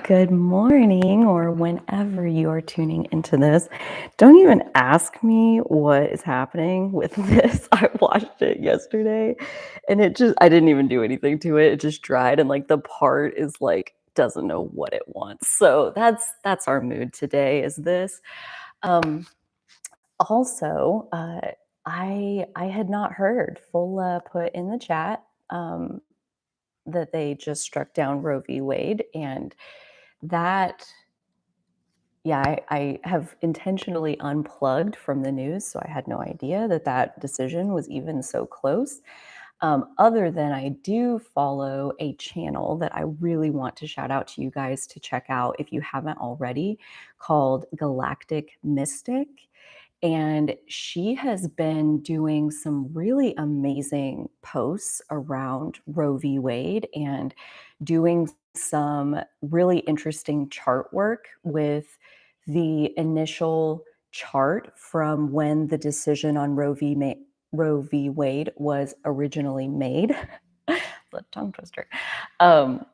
Good morning, or whenever you are tuning into this. Don't even ask me what is happening with this. I watched it yesterday and I didn't even do anything to it. It just dried and like the part is like doesn't know what it wants. So that's our mood today is this. Um also, I had not heard. Full put in the chat that they just struck down Roe v. Wade, and that yeah, I have intentionally unplugged from the news, so I had no idea that that decision was even so close. Other than I do follow a channel that I really want to shout out to you guys to check out if you haven't already, called Galactic Mystic. And she has been doing some really amazing posts around Roe v. Wade and doing some really interesting chart work with the initial chart from when the decision on Roe v. Wade was originally made. The tongue twister. Um,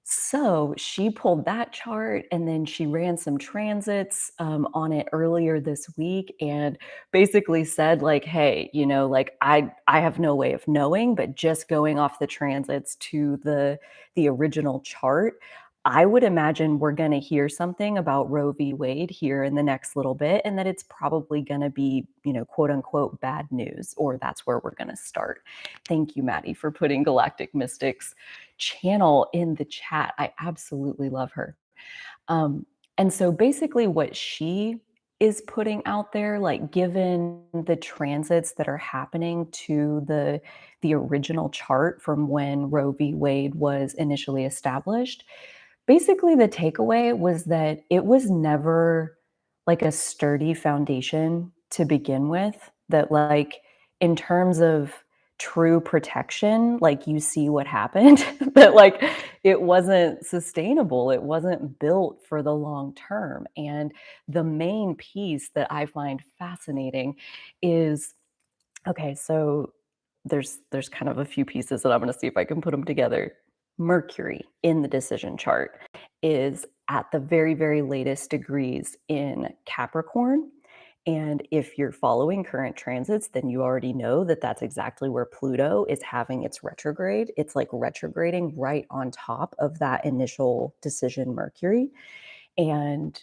so she pulled that chart and then she ran some transits on it earlier this week and basically said like, hey, like I have no way of knowing, but just going off the transits to the original chart, I would imagine we're going to hear something about Roe v. Wade here in the next little bit, and that it's probably going to be, quote unquote, bad news, or that's where we're going to start. Thank you, Maddie, for putting Galactic Mystics channel in the chat. I absolutely love her. And so basically what she is putting out there, like given the transits that are happening to the original chart from when Roe v. Wade was initially established, basically the takeaway was that it was never like a sturdy foundation to begin with, that like in terms of true protection, like you see what happened, that like it wasn't sustainable, it wasn't built for the long term. And the main piece that I find fascinating is, okay, so there's kind of a few pieces that I'm going to see if I can put them together. Mercury in the decision chart is at the very, very latest degrees in Capricorn. And if you're following current transits, then you already know that that's exactly where Pluto is having its retrograde. It's like retrograding right on top of that initial decision Mercury. And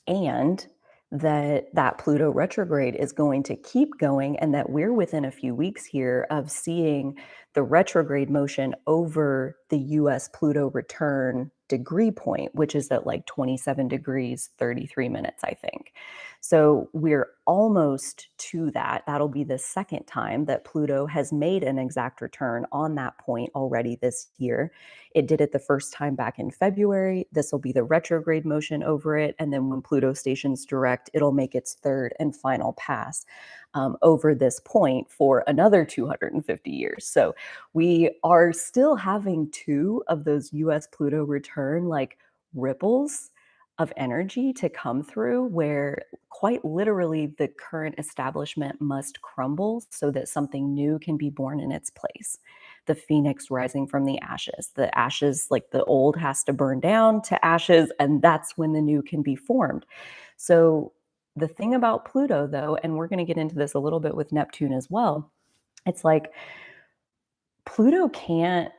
and that Pluto retrograde is going to keep going, and that we're within a few weeks here of seeing the retrograde motion over the US Pluto return degree point, which is at like 27 degrees 33 minutes, I think. So we're almost to that. That'll be the second time that Pluto has made an exact return on that point already this year. It did it the first time back in February. This will be the retrograde motion over it. And then when Pluto stations direct, it'll make its third and final pass over this point for another 250 years. So we are still having two of those US Pluto return like ripples of energy to come through, where quite literally the current establishment must crumble so that something new can be born in its place. The phoenix rising from the ashes. The ashes, like the old has to burn down to ashes, and that's when the new can be formed. So the thing about Pluto, though, and we're going to get into this a little bit with Neptune as well, it's like Pluto can't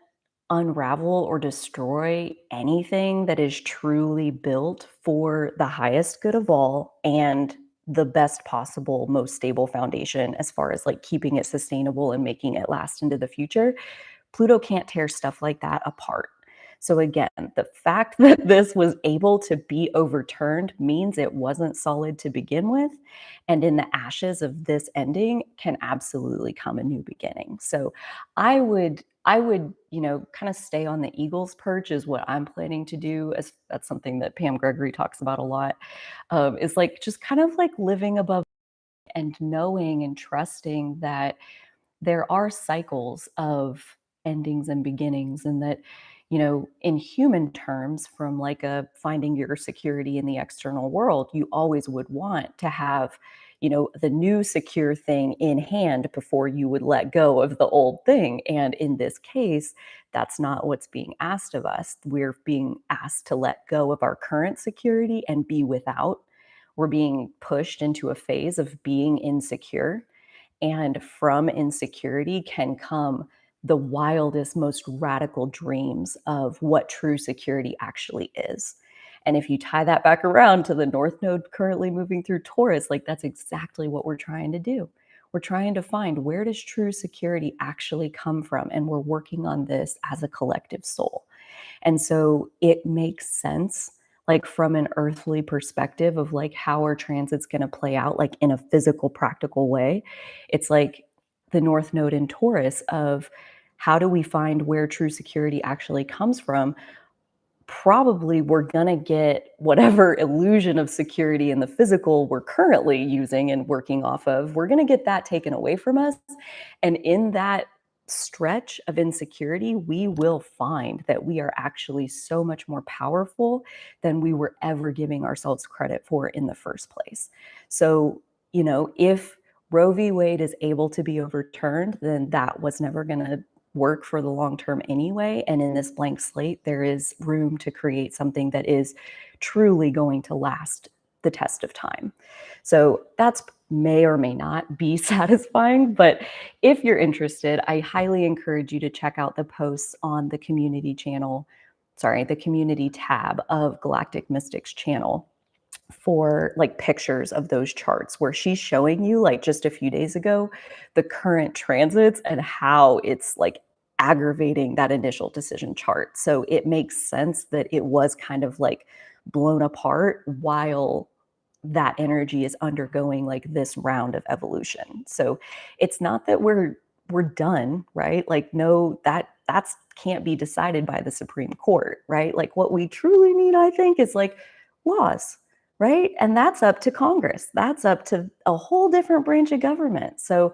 unravel or destroy anything that is truly built for the highest good of all and the best possible, most stable foundation as far as like keeping it sustainable and making it last into the future. Pluto can't tear stuff like that apart. So again, the fact that this was able to be overturned means it wasn't solid to begin with. And in the ashes of this ending can absolutely come a new beginning. So I would, kind of stay on the eagle's perch is what I'm planning to do. As that's something that Pam Gregory talks about a lot. Is like just kind of like living above and knowing and trusting that there are cycles of endings and beginnings, and that in human terms, from like a finding your security in the external world, you always would want to have the new secure thing in hand before you would let go of the old thing. And in this case, that's not what's being asked of us. We're being asked to let go of our current security and be without. We're being pushed into a phase of being insecure. And from insecurity can come the wildest, most radical dreams of what true security actually is. And if you tie that back around to the North Node currently moving through Taurus, like that's exactly what we're trying to do. We're trying to find, where does true security actually come from? And we're working on this as a collective soul. And so it makes sense, like from an earthly perspective of like how our transit's going to play out, like in a physical, practical way. It's like the North Node in Taurus of, how do we find where true security actually comes from? Probably we're going to get whatever illusion of security in the physical we're currently using and working off of, we're going to get that taken away from us. And in that stretch of insecurity, we will find that we are actually so much more powerful than we were ever giving ourselves credit for in the first place. So, if Roe v. Wade is able to be overturned, then that was never going to work for the long term anyway. And in this blank slate, there is room to create something that is truly going to last the test of time. So that's may or may not be satisfying, but if you're interested, I highly encourage you to check out the posts on the community the community tab of Galactic Mystics channel for like pictures of those charts where she's showing you, like just a few days ago, the current transits and how it's like aggravating that initial decision chart. So it makes sense that it was kind of like blown apart while that energy is undergoing like this round of evolution. So it's not that we're done, right? Like, no, that's can't be decided by the Supreme Court, right? Like what we truly need, I think, is like laws, right? And that's up to Congress. That's up to a whole different branch of government. So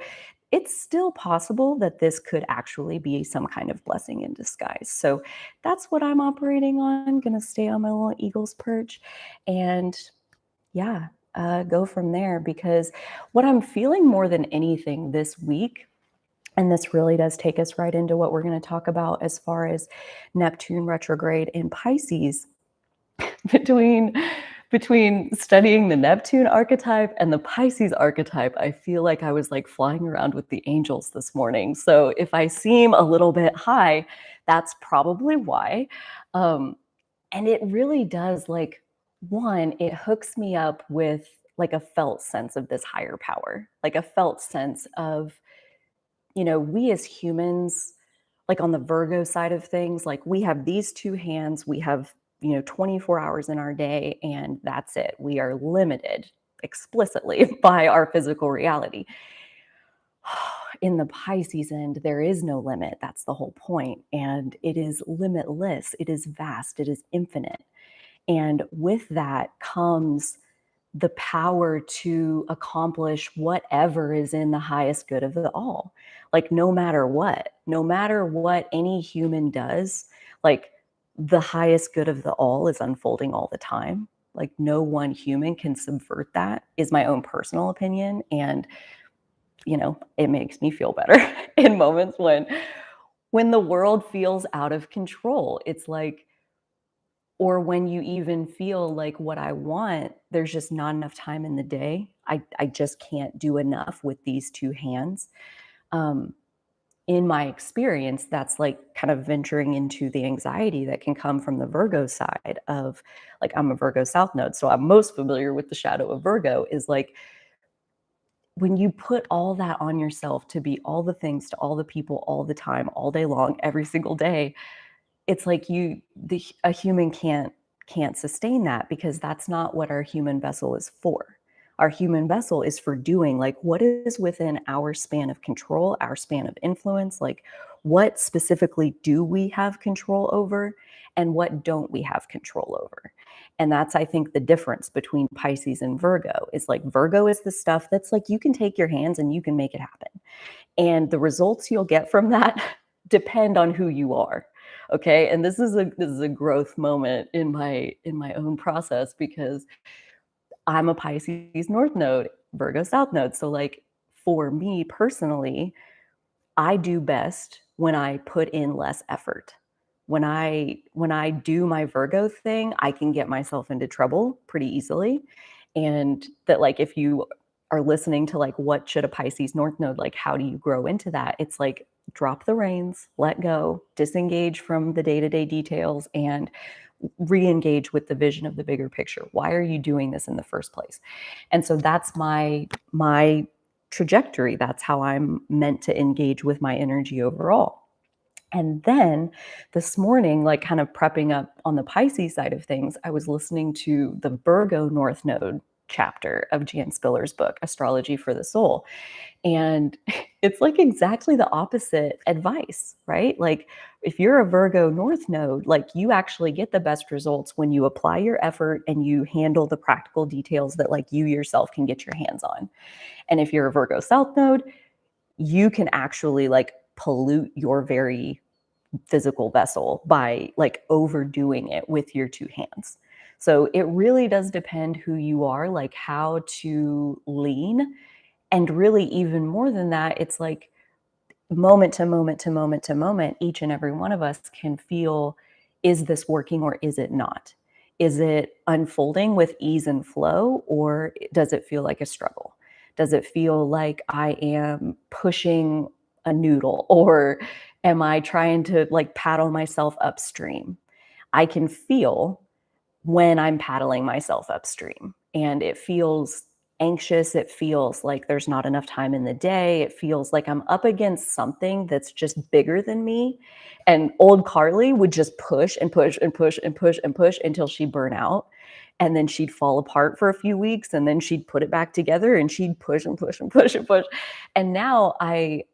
it's still possible that this could actually be some kind of blessing in disguise. So that's what I'm operating on. I'm going to stay on my little eagle's perch and yeah, go from there, because what I'm feeling more than anything this week, and this really does take us right into what we're going to talk about as far as Neptune retrograde in Pisces, between studying the Neptune archetype and the Pisces archetype, I feel like I was like flying around with the angels this morning. So if I seem a little bit high, that's probably why. And it really does, like, one, it hooks me up with like a felt sense of this higher power, like a felt sense of, we as humans, like on the Virgo side of things, like we have these two hands, we have, 24 hours in our day, and that's it. We are limited explicitly by our physical reality. In the Pisces end, there is no limit. That's the whole point. And it is limitless, it is vast, it is infinite. And with that comes the power to accomplish whatever is in the highest good of the all. Like no matter what any human does, like the highest good of the all is unfolding all the time. Like no one human can subvert that, is my own personal opinion. And, it makes me feel better in moments when the world feels out of control. It's like, or when you even feel like what I want, there's just not enough time in the day. I just can't do enough with these two hands. In my experience, that's like kind of venturing into the anxiety that can come from the Virgo side of, like, I'm a Virgo South Node, so I'm most familiar with the shadow of Virgo, is like when you put all that on yourself to be all the things to all the people all the time, all day long, every single day, it's like a human can't sustain that, because that's not what our human vessel is for. Our human vessel is for doing like what is within our span of control, our span of influence, like what specifically do we have control over and what don't we have control over. And that's, I think, the difference between Pisces and Virgo, is like Virgo is the stuff that's like you can take your hands and you can make it happen. And the results you'll get from that depend on who you are. Okay. And this is a growth moment in my own process, because I'm a Pisces North Node. Virgo South Node. So like for me personally, I do best when I put in less effort. When I do my Virgo thing, I can get myself into trouble pretty easily. And that like if you are listening to like what should a Pisces North Node, like how do you grow into that? It's like drop the reins, let go, disengage from the day-to-day details and re-engage with the vision of the bigger picture. Why are you doing this in the first place? And so that's my trajectory. That's how I'm meant to engage with my energy overall. And then this morning, like kind of prepping up on the Pisces side of things, I was listening to the Virgo North Node chapter of Jan Spiller's book, Astrology for the Soul. And it's like exactly the opposite advice, right? Like if you're a Virgo North Node, like you actually get the best results when you apply your effort and you handle the practical details that like you yourself can get your hands on. And if you're a Virgo South Node, you can actually like pollute your very physical vessel by like overdoing it with your two hands. So it really does depend who you are, like how to lean. And really, even more than that, it's like moment to moment to moment to moment, each and every one of us can feel, is this working or is it not? Is it unfolding with ease and flow, or does it feel like a struggle? Does it feel like I am pushing a noodle, or am I trying to like paddle myself upstream? I can feel when I'm paddling myself upstream. And it feels anxious. It feels like there's not enough time in the day. It feels like I'm up against something that's just bigger than me. And old Carly would just push and push and push and push and push until she'd burn out. And then she'd fall apart for a few weeks and then she'd put it back together and she'd push and push and push and push. And now I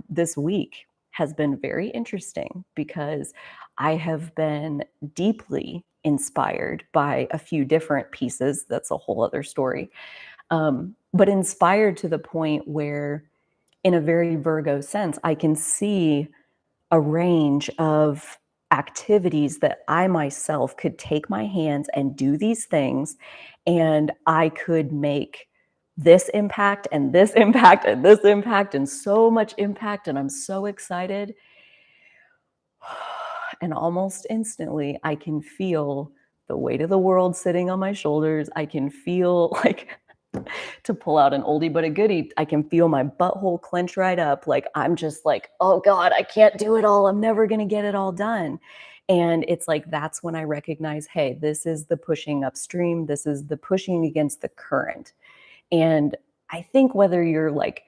this week has been very interesting because I have been deeply inspired by a few different pieces. That's a whole other story. But inspired to the point where, in a very Virgo sense, I can see a range of activities that I myself could take my hands and do these things, and I could make this impact and this impact and this impact and so much impact. And I'm so excited. And almost instantly, I can feel the weight of the world sitting on my shoulders. I can feel like, to pull out an oldie but a goodie, I can feel my butthole clench right up. Like I'm just like, oh God, I can't do it all. I'm never going to get it all done. And it's like, that's when I recognize, hey, this is the pushing upstream. This is the pushing against the current. And I think whether you're like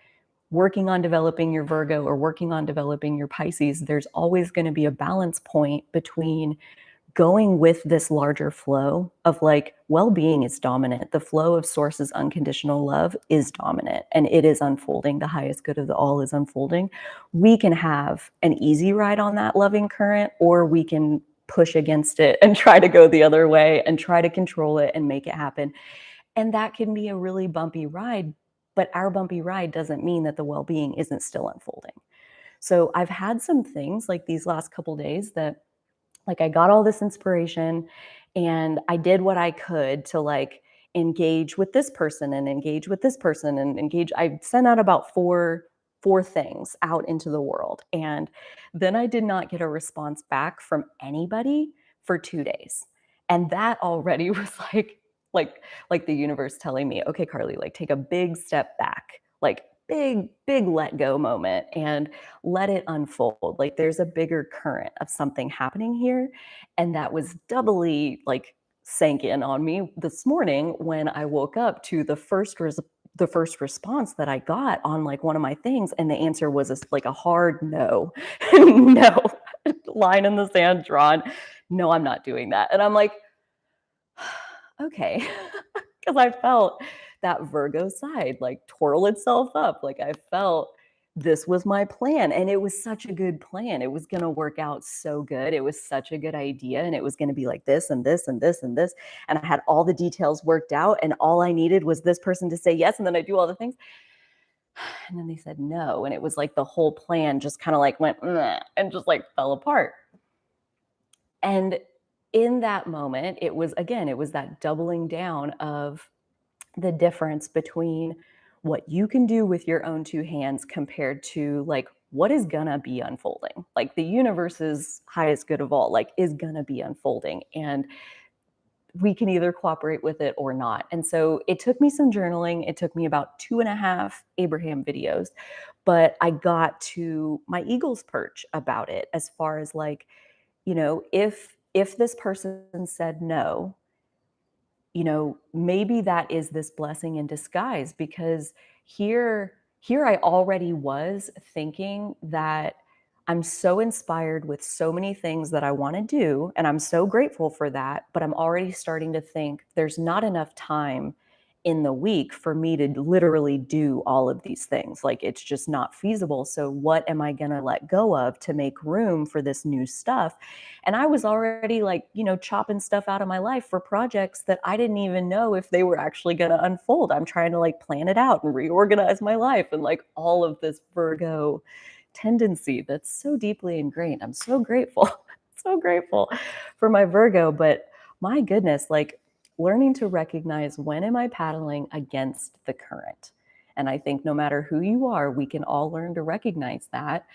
working on developing your Virgo or working on developing your Pisces, there's always going to be a balance point between going with this larger flow of like well-being is dominant. The flow of source's unconditional love is dominant and it is unfolding. The highest good of the all is unfolding. We can have an easy ride on that loving current, or we can push against it and try to go the other way and try to control it and make it happen. And that can be a really bumpy ride, but our bumpy ride doesn't mean that the well-being isn't still unfolding. So I've had some things like these last couple days that like I got all this inspiration and I did what I could to like engage with this person and engage with this person and engage. I sent out about four things out into the world. And then I did not get a response back from anybody for 2 days. And that already was like the universe telling me, okay, Carly, like take a big step back. Like big let go moment and let it unfold. Like there's a bigger current of something happening here. And that was doubly like sank in on me this morning when I woke up to the first response that I got on like one of my things. And the answer was like a hard no. No. Line in the sand drawn. No, I'm not doing that. And I'm like, okay. Because I felt that Virgo side like twirl itself up. Like I felt this was my plan. And it was such a good plan. It was going to work out so good. It was such a good idea. And it was going to be like this and this and this and this. And I had all the details worked out. And all I needed was this person to say yes. And then I do all the things. And then they said no. And it was like the whole plan just kind of like went and just like fell apart. And in that moment, it was that doubling down of the difference between what you can do with your own two hands compared to like what is gonna be unfolding. Like the universe's highest good of all, like is gonna be unfolding. And we can either cooperate with it or not. And so it took me some journaling. It took me about 2.5 Abraham videos, but I got to my eagle's perch about it as far as like, if this person said no, maybe that is this blessing in disguise because here I already was thinking that I'm so inspired with so many things that I want to do and I'm so grateful for that, but I'm already starting to think there's not enough time in the week for me to literally do all of these things. Like it's just not feasible. So what am I going to let go of to make room for this new stuff? And I was already like, chopping stuff out of my life for projects that I didn't even know if they were actually going to unfold. I'm trying to like plan it out and reorganize my life and like all of this Virgo tendency that's so deeply ingrained. I'm so grateful, so grateful for my Virgo. But my goodness, like learning to recognize when am I paddling against the current? And I think no matter who you are, we can all learn to recognize that.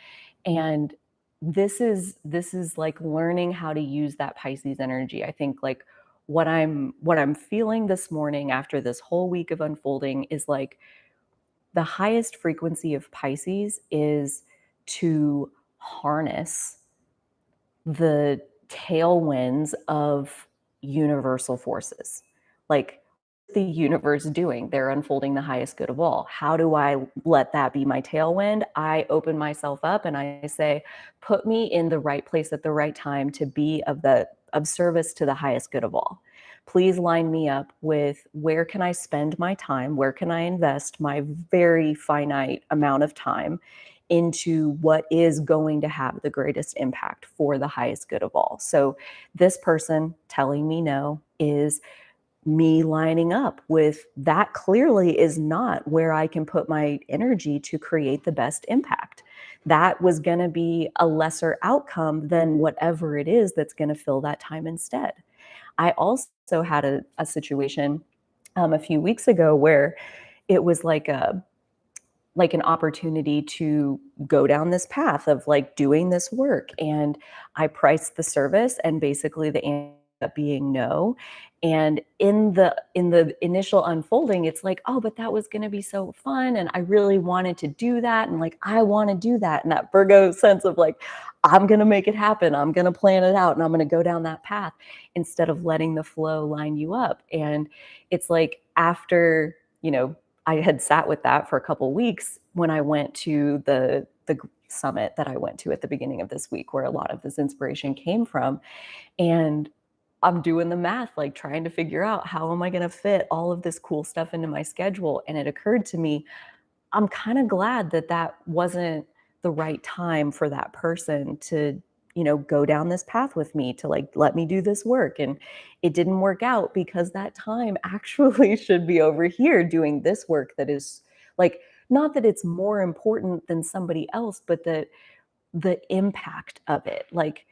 And this is like learning how to use that Pisces energy. I think like what I'm feeling this morning after this whole week of unfolding is like the highest frequency of Pisces is to harness the tailwinds of universal forces. Like the universe doing, they're unfolding the highest good of all. How do I let that be my tailwind? I open myself up and I say, put me in the right place at the right time to be of service to the highest good of all. Please line me up with where can I spend my time? Where can I invest my very finite amount of time into what is going to have the greatest impact for the highest good of all? So this person telling me no is me lining up with that clearly is not where I can put my energy to create the best impact. That was going to be a lesser outcome than whatever it is that's going to fill that time instead. I also had a situation a few weeks ago where it was like an opportunity to go down this path of like doing this work. And I priced the service and basically the answer ended up being no. And in the initial unfolding, it's like, oh, but that was going to be so fun. And I really wanted to do that. And like, I want to do that. And that Virgo sense of like, I'm going to make it happen. I'm going to plan it out and I'm going to go down that path instead of letting the flow line you up. And it's like after, I had sat with that for a couple weeks when I went to the summit that I went to at the beginning of this week, where a lot of this inspiration came from. And I'm doing the math, like trying to figure out how am I going to fit all of this cool stuff into my schedule. And it occurred to me, I'm kind of glad that that wasn't the right time for that person to, go down this path with me to like let me do this work. And it didn't work out because that time actually should be over here doing this work that is like, not that it's more important than somebody else, but that the impact of it. Like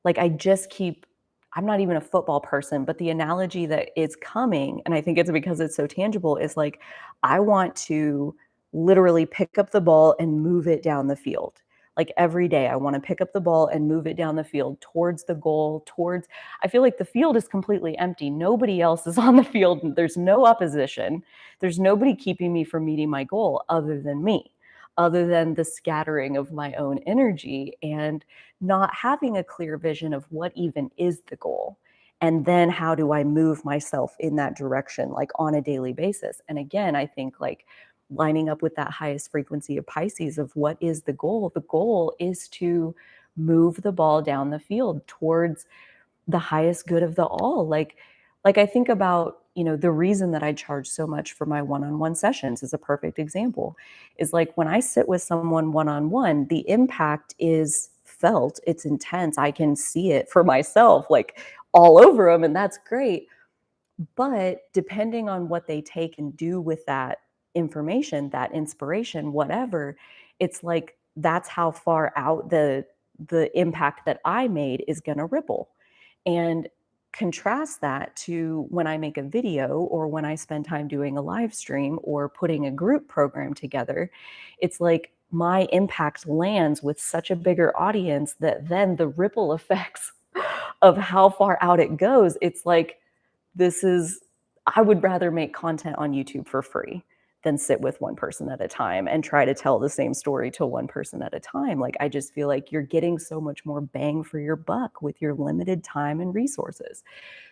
I just keep I'm not even a football person, but the analogy that is coming, and I think it's because it's so tangible, is like I want to literally pick up the ball and move it down the field. Like every day, I want to pick up the ball and move it down the field towards the goal, towards I feel like the field is completely empty. Nobody else is on the field. There's no opposition. There's nobody keeping me from meeting my goal other than me, other than the scattering of my own energy and not having a clear vision of what even is the goal. And then how do I move myself in that direction, like on a daily basis? And again, I think like lining up with that highest frequency of Pisces of what is the goal? The goal is to move the ball down the field towards the highest good of the all. Like I think about, the reason that I charge so much for my one-on-one sessions is a perfect example. Is like when I sit with someone one-on-one, the impact is felt, it's intense. I can see it for myself, like all over them, and that's great. But depending on what they take and do with that information, that inspiration, whatever, it's like that's how far out the impact that I made is going to ripple. And contrast that to when I make a video or when I spend time doing a live stream or putting a group program together, it's like my impact lands with such a bigger audience that then the ripple effects of how far out it goes, it's like, this is, I would rather make content on YouTube for free than sit with one person at a time and try to tell the same story to one person at a time. Like, I just feel like you're getting so much more bang for your buck with your limited time and resources.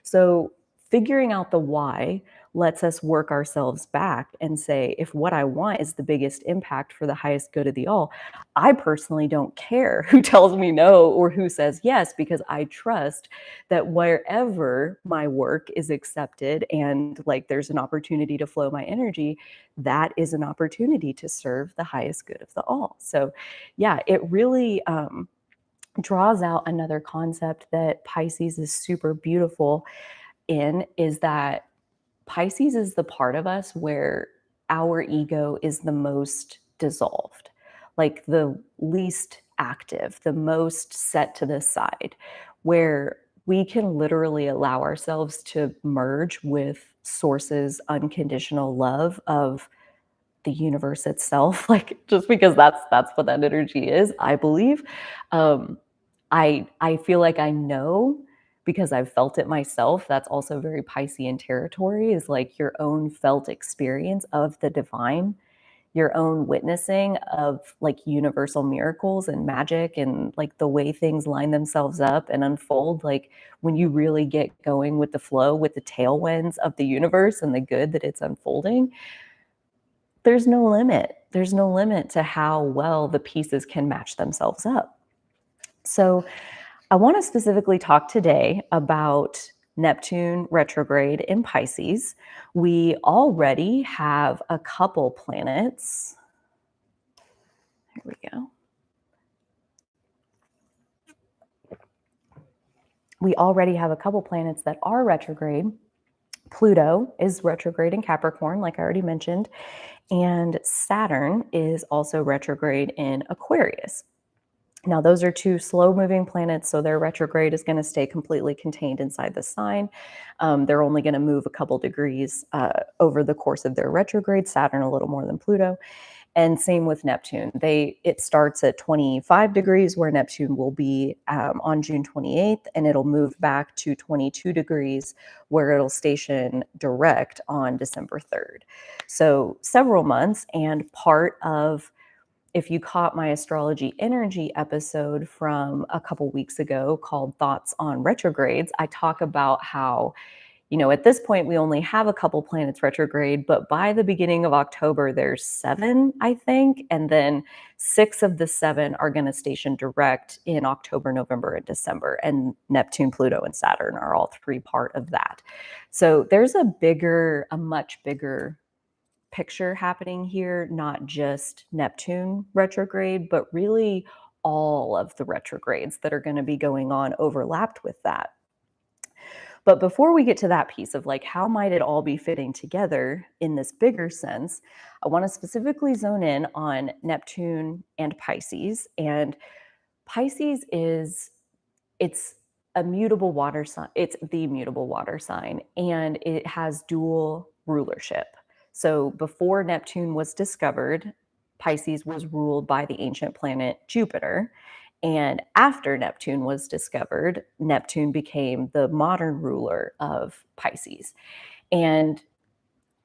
So, figuring out the why lets us work ourselves back and say, if what I want is the biggest impact for the highest good of the all, I personally don't care who tells me no or who says yes, because I trust that wherever my work is accepted and like there's an opportunity to flow my energy, that is an opportunity to serve the highest good of the all. So, yeah, it really draws out another concept that Pisces is super beautiful in, is that Pisces is the part of us where our ego is the most dissolved, like the least active, the most set to the side, where we can literally allow ourselves to merge with source's unconditional love of the universe itself, like, just because that's what that energy is, I believe. um I feel like I know, because I've felt it myself. That's also very Piscean territory, is like your own felt experience of the divine, your own witnessing of like universal miracles and magic and like the way things line themselves up and unfold. Like, when you really get going with the flow, with the tailwinds of the universe and the good that it's unfolding, there's no limit. There's no limit to how well the pieces can match themselves up. So, I want to specifically talk today about Neptune retrograde in Pisces. We already have a couple planets. Here we go. We already have a couple planets that are retrograde. Pluto is retrograde in Capricorn, like I already mentioned, and Saturn is also retrograde in Aquarius. Now, those are two slow-moving planets, so their retrograde is going to stay completely contained inside the sign. They're only going to move a couple degrees over the course of their retrograde, Saturn a little more than Pluto. And same with Neptune. It starts at 25 degrees, where Neptune will be on June 28th, and it'll move back to 22 degrees, where it'll station direct on December 3rd. So several months, and part of, if you caught my astrology energy episode from a couple weeks ago called Thoughts on Retrogrades, I talk about how, at this point we only have a couple planets retrograde, but by the beginning of October, there's 7, I think. And then 6 of the 7 are going to station direct in October, November, and December. And Neptune, Pluto, and Saturn are all 3 part of that. So there's a much bigger picture happening here, not just Neptune retrograde, but really all of the retrogrades that are going to be going on overlapped with that. But before we get to that piece of like, how might it all be fitting together in this bigger sense, I want to specifically zone in on Neptune and Pisces. And Pisces it's a mutable water sign. It's the mutable water sign, and it has dual rulership. So before Neptune was discovered, Pisces was ruled by the ancient planet Jupiter. And after Neptune was discovered, Neptune became the modern ruler of Pisces. And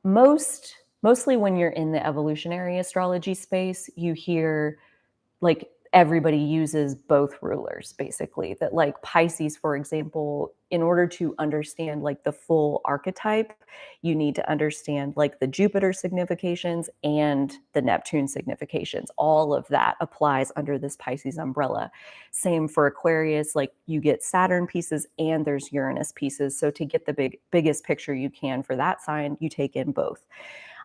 mostly when you're in the evolutionary astrology space, you hear like everybody uses both rulers, basically. That like Pisces, for example, in order to understand like the full archetype, you need to understand like the Jupiter significations and the Neptune significations. All of that applies under this Pisces umbrella. Same for Aquarius, like you get Saturn pieces and there's Uranus pieces. So to get the biggest picture you can for that sign, you take in both.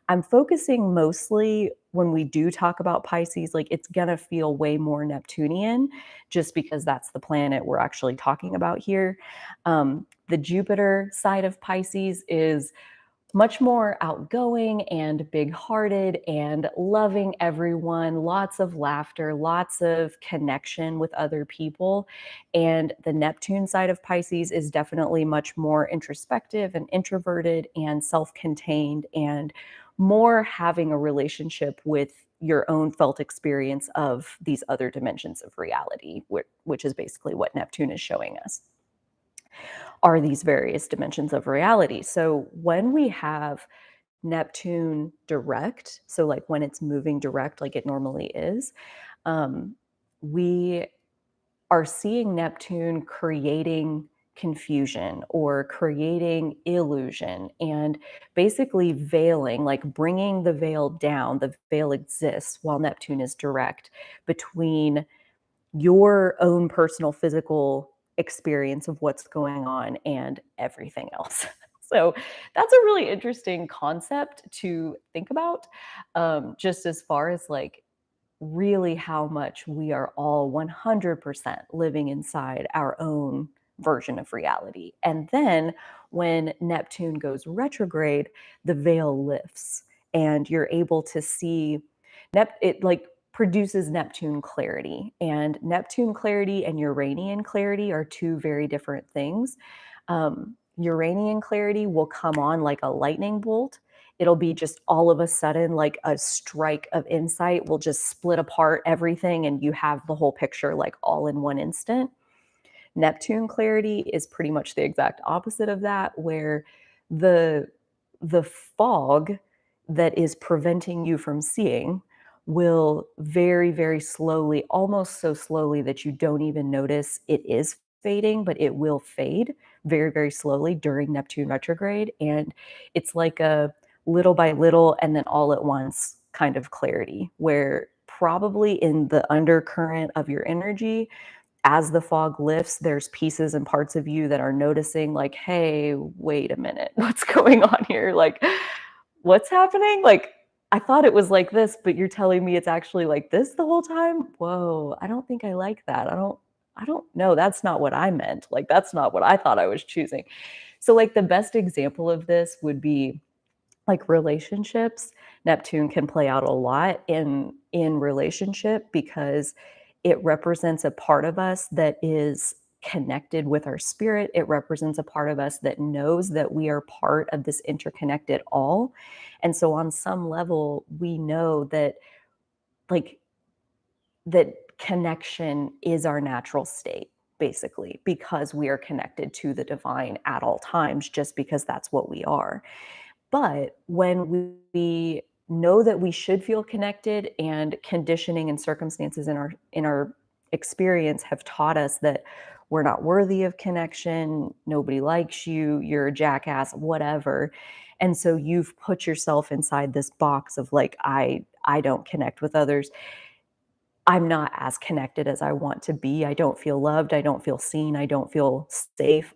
I'm focusing mostly when we do talk about Pisces, like it's going to feel way more Neptunian, just because that's the planet we're actually talking about here. The Jupiter side of Pisces is much more outgoing and big-hearted and loving everyone, lots of laughter, lots of connection with other people. And the Neptune side of Pisces is definitely much more introspective and introverted and self-contained and more having a relationship with your own felt experience of these other dimensions of reality, which is basically what Neptune is showing us are these various dimensions of reality. So when we have Neptune direct, so like when it's moving direct like it normally is, um, we are seeing Neptune creating confusion or creating illusion and basically veiling, like bringing the veil down. The veil exists while Neptune is direct between your own personal physical experience of what's going on and everything else. So that's a really interesting concept to think about, just as far as like really how much we are all 100% living inside our own version of reality. And then when Neptune goes retrograde, the veil lifts and you're able to see it like produces Neptune clarity. And Neptune clarity and Uranian clarity are two very different things. Uranian clarity will come on like a lightning bolt. It'll be just all of a sudden like a strike of insight will just split apart everything and you have the whole picture like all in one instant. Neptune clarity is pretty much the exact opposite of that, where the the fog that is preventing you from seeing will very, very slowly, almost so slowly that you don't even notice it is fading, but it will fade very, very slowly during Neptune retrograde. And it's like a little by little and then all at once kind of clarity, where probably in the undercurrent of your energy, as the fog lifts, there's pieces and parts of you that are noticing, like, hey, wait a minute, what's going on here? Like, what's happening? Like, I thought it was like this, but you're telling me it's actually like this the whole time? Whoa, I don't think I like that. I don't know. That's not what I meant. Like, that's not what I thought I was choosing. So, like, the best example of this would be like relationships. Neptune can play out a lot in relationship because it represents a part of us that is connected with our spirit. It represents a part of us that knows that we are part of this interconnected all. And so on some level, we know that like that connection is our natural state basically because we are connected to the divine at all times just because that's what we are. But when we know that we should feel connected and conditioning and circumstances in our experience have taught us that we're not worthy of connection, nobody likes you, you're a jackass, whatever. And so you've put yourself inside this box of like I don't connect with others. I'm not as connected as I want to be. I don't feel loved. I don't feel seen. I don't feel safe.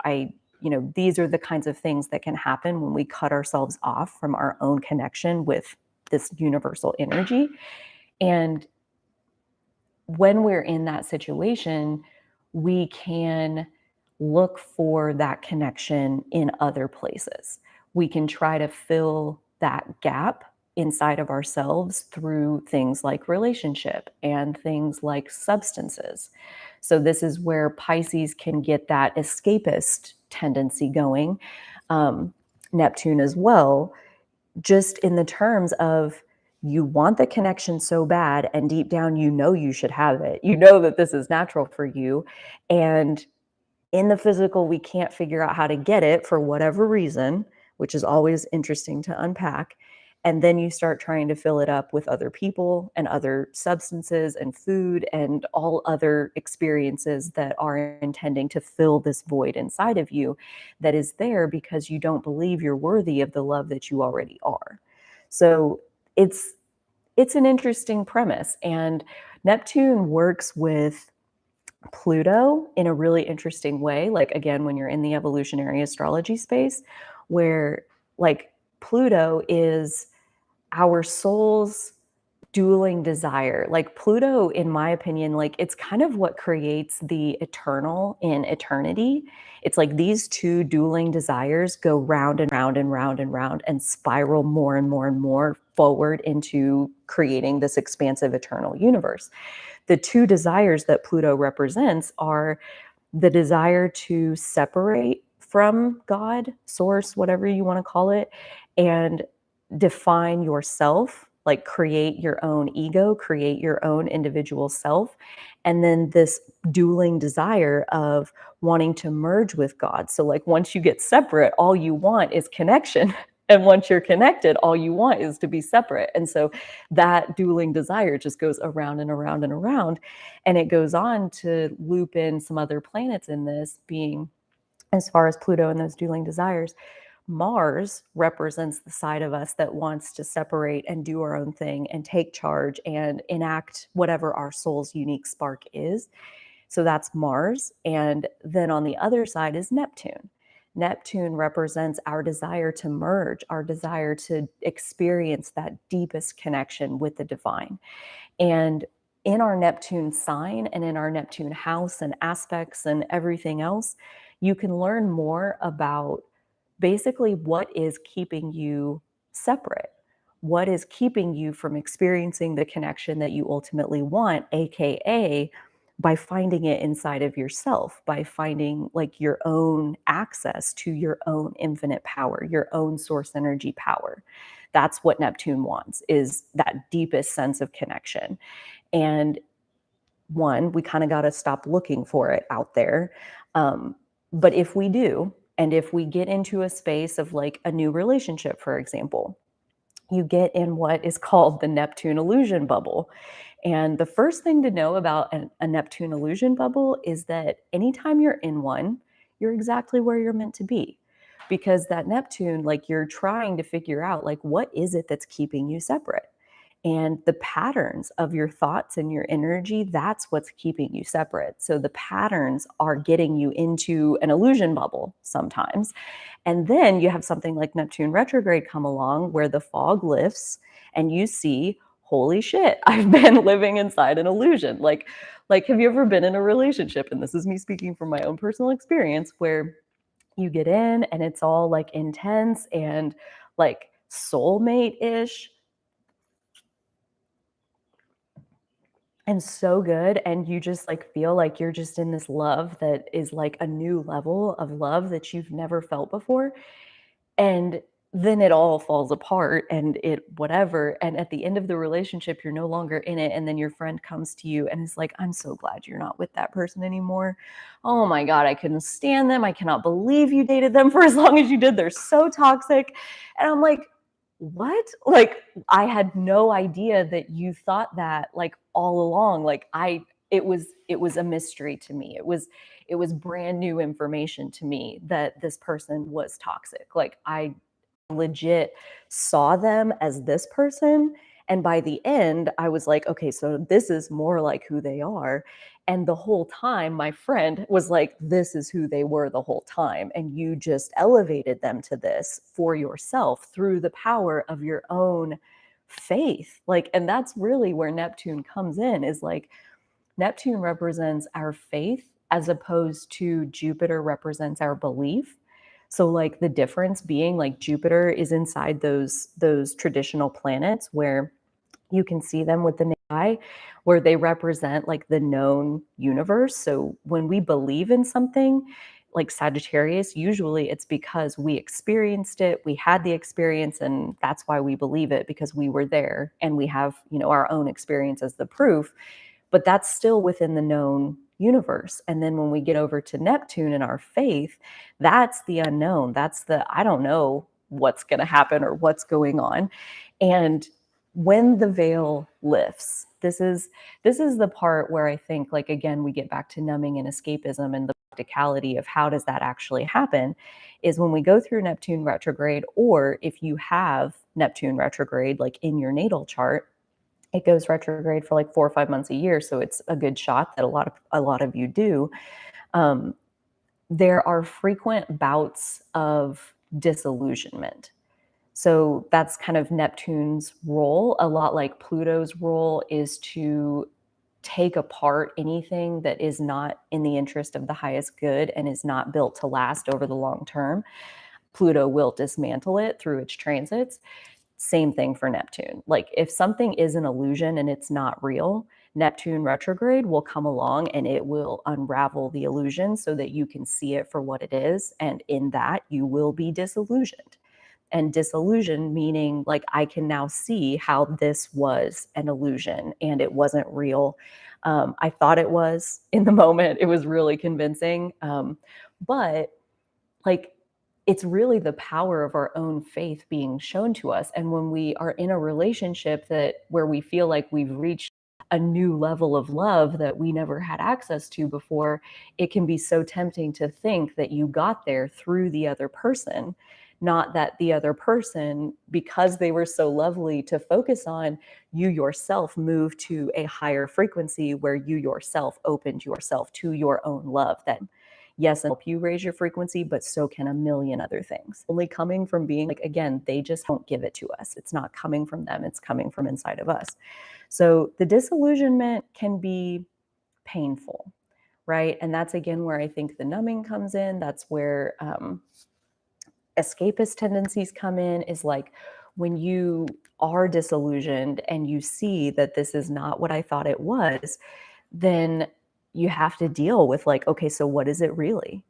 These are the kinds of things that can happen when we cut ourselves off from our own connection with this universal energy. And when we're in that situation, we can look for that connection in other places. We can try to fill that gap inside of ourselves through things like relationship and things like substances. So, this is where Pisces can get that escapist tendency going. Um, Neptune as well, just in the terms of you want the connection so bad, and deep down, you know you should have it. You know that this is natural for you. And in the physical, we can't figure out how to get it for whatever reason, which is always interesting to unpack. And then you start trying to fill it up with other people and other substances and food and all other experiences that are intending to fill this void inside of you that is there because you don't believe you're worthy of the love that you already are. So it's an interesting premise. And Neptune works with Pluto in a really interesting way. Like, again, when you're in the evolutionary astrology space, where like Pluto is our soul's dueling desire. Like Pluto, in my opinion, like it's kind of what creates the eternal in eternity. It's like these two dueling desires go round and round and round and round and spiral more and more and more forward into creating this expansive eternal universe. The two desires that Pluto represents are the desire to separate from God, source, whatever you want to call it, and define yourself, like create your own ego, create your own individual self. And then this dueling desire of wanting to merge with God. So, like, once you get separate, all you want is connection. And once you're connected, all you want is to be separate. And so that dueling desire just goes around and around and around. And it goes on to loop in some other planets in this, being as far as Pluto and those dueling desires. Mars represents the side of us that wants to separate and do our own thing and take charge and enact whatever our soul's unique spark is. So that's Mars. And then on the other side is Neptune. Neptune represents our desire to merge, our desire to experience that deepest connection with the divine. And in our Neptune sign and in our Neptune house and aspects and everything else, you can learn more about basically what is keeping you separate. What is keeping you from experiencing the connection that you ultimately want, AKA by finding it inside of yourself, by finding like your own access to your own infinite power, your own source energy power. That's what Neptune wants, is that deepest sense of connection. And one, we kind of got to stop looking for it out there. But if we do, and if we get into a space of like a new relationship, for example, you get in what is called the Neptune illusion bubble. And the first thing to know about a Neptune illusion bubble is that anytime you're in one, you're exactly where you're meant to be. Because that Neptune, like you're trying to figure out, like, what is it that's keeping you separate? And the patterns of your thoughts and your energy, that's what's keeping you separate. So the patterns are getting you into an illusion bubble sometimes. And then you have something like Neptune retrograde come along where the fog lifts and you see, holy shit, I've been living inside an illusion. Like have you ever been in a relationship? And this is me speaking from my own personal experience, where you get in and it's all like intense and like soulmate-ish and so good, and you just like feel like you're just in this love that is like a new level of love that you've never felt before. And then it all falls apart and it whatever, and at the end of the relationship you're no longer in it, and then your friend comes to you and is like, I'm so glad you're not with that person anymore. Oh my god, I couldn't stand them. I cannot believe you dated them for as long as you did. They're so toxic. And I'm like, what? Like, I had no idea that you thought that, like, all along. Like, it was a mystery to me. It was brand new information to me that this person was toxic. Like, I legit saw them as this person, and by the end I was like, okay, so this is more like who they are. And the whole time my friend was like, this is who they were the whole time, and you just elevated them to this for yourself through the power of your own faith. Like, and that's really where Neptune comes in, is like Neptune represents our faith as opposed to Jupiter represents our belief. So like the difference being, like, Jupiter is inside those traditional planets where you can see them with the naked eye, where they represent like the known universe. So when we believe in something like Sagittarius, usually it's because we experienced it, we had the experience, and that's why we believe it, because we were there and we have, our own experience as the proof. But that's still within the known universe. And then when we get over to Neptune and our faith, that's the unknown. That's the, I don't know what's going to happen or what's going on. And when the veil lifts, this is the part where I think, like, again, we get back to numbing and escapism and the practicality of how does that actually happen, is when we go through Neptune retrograde, or if you have Neptune retrograde like in your natal chart, it goes retrograde for like 4 or 5 months a year, so it's a good shot that a lot of you do. Um, there are frequent bouts of disillusionment. So that's kind of Neptune's role, a lot like Pluto's role is to take apart anything that is not in the interest of the highest good and is not built to last over the long term. Pluto will dismantle it through its transits. Same thing for Neptune. Like if something is an illusion and it's not real, Neptune retrograde will come along and it will unravel the illusion so that you can see it for what it is. And in that, you will be disillusioned. And disillusion meaning like I can now see how this was an illusion and it wasn't real. I thought it was in the moment. It was really convincing. But like it's really the power of our own faith being shown to us. And when we are in a relationship that where we feel like we've reached a new level of love that we never had access to before, it can be so tempting to think that you got there through the other person, not that the other person, because they were so lovely to focus on, you yourself moved to a higher frequency where you yourself opened yourself to your own love that yes, help you raise your frequency, but so can a million other things. Only coming from being like, again, they just don't give it to us. It's not coming from them, it's coming from inside of us. So the disillusionment can be painful, right? And that's again where I think the numbing comes in. That's where escapist tendencies come in, is like when you are disillusioned and you see that this is not what I thought it was, then you have to deal with like, okay, so what is it really?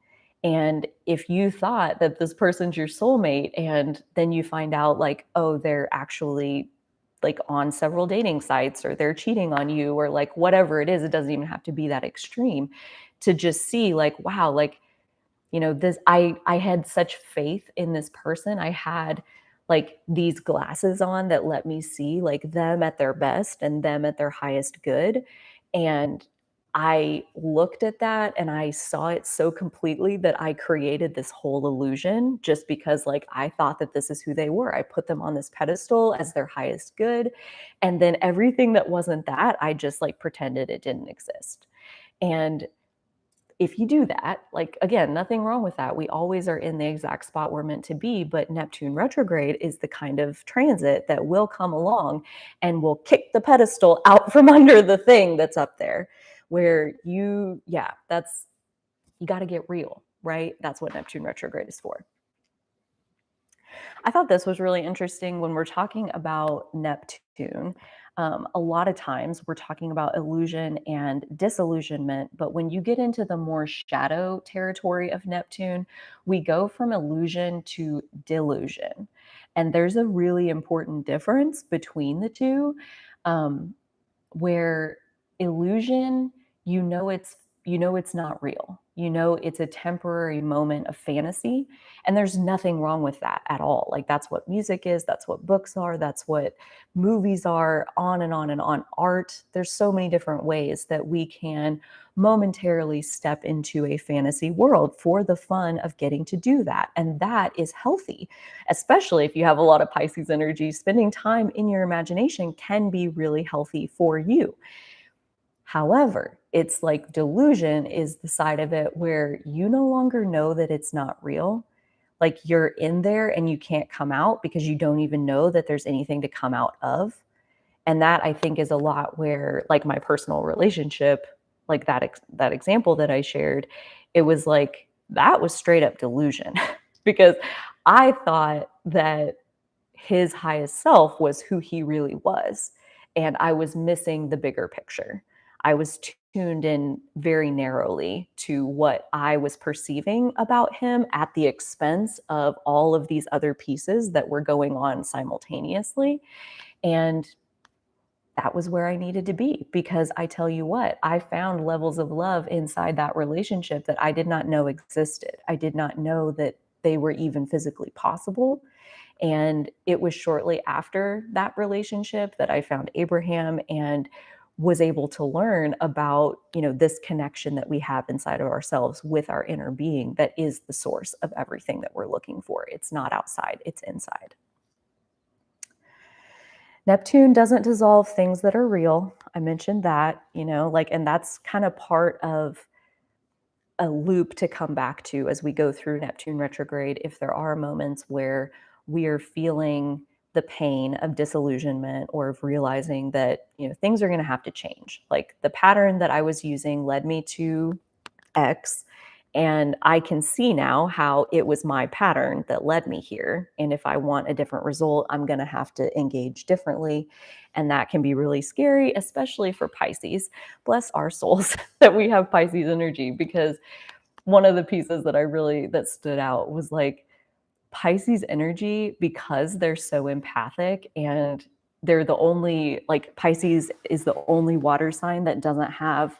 And if you thought that this person's your soulmate and then you find out like, oh, they're actually like on several dating sites or they're cheating on you or like whatever it is, it doesn't even have to be that extreme, to just see like, wow, like, this I had such faith in this person. I had like these glasses on that let me see like them at their best and them at their highest good. And I looked at that and I saw it so completely that I created this whole illusion just because like I thought that this is who they were. I put them on this pedestal as their highest good. And then everything that wasn't that, I just like pretended it didn't exist. And if you do that, like again, nothing wrong with that. We always are in the exact spot we're meant to be, but Neptune retrograde is the kind of transit that will come along and will kick the pedestal out from under the thing that's up there where that's you got to get real, right? That's what Neptune retrograde is for. I thought this was really interesting when we're talking about Neptune. A lot of times we're talking about illusion and disillusionment, but when you get into the more shadow territory of Neptune, we go from illusion to delusion. And there's a really important difference between the two. Um, where illusion, it's not real. It's a temporary moment of fantasy, and there's nothing wrong with that at all. Like that's what music is, that's what books are, that's what movies are, on and on and on. Art, there's so many different ways that we can momentarily step into a fantasy world for the fun of getting to do that. And that is healthy, especially if you have a lot of Pisces energy. Spending time in your imagination can be really healthy for you. However, it's like delusion is the side of it where you no longer know that it's not real. Like you're in there and you can't come out because you don't even know that there's anything to come out of. And that I think is a lot where like my personal relationship, like that example that I shared, it was like that was straight up delusion because I thought that his highest self was who he really was. And I was missing the bigger picture. I was tuned in very narrowly to what I was perceiving about him at the expense of all of these other pieces that were going on simultaneously. And that was where I needed to be because I tell you what, I found levels of love inside that relationship that I did not know existed. I did not know that they were even physically possible. And it was shortly after that relationship that I found Abraham and was able to learn about, this connection that we have inside of ourselves with our inner being that is the source of everything that we're looking for. It's not outside, it's inside. Neptune doesn't dissolve things that are real. I mentioned that, and that's kind of part of a loop to come back to as we go through Neptune retrograde. If there are moments where we are feeling the pain of disillusionment or of realizing that, things are going to have to change. Like the pattern that I was using led me to X. And I can see now how it was my pattern that led me here. And if I want a different result, I'm going to have to engage differently. And that can be really scary, especially for Pisces. Bless our souls that we have Pisces energy, because one of the pieces that stood out was like Pisces energy, because they're so empathic and they're the only, like, Pisces is the only water sign that doesn't have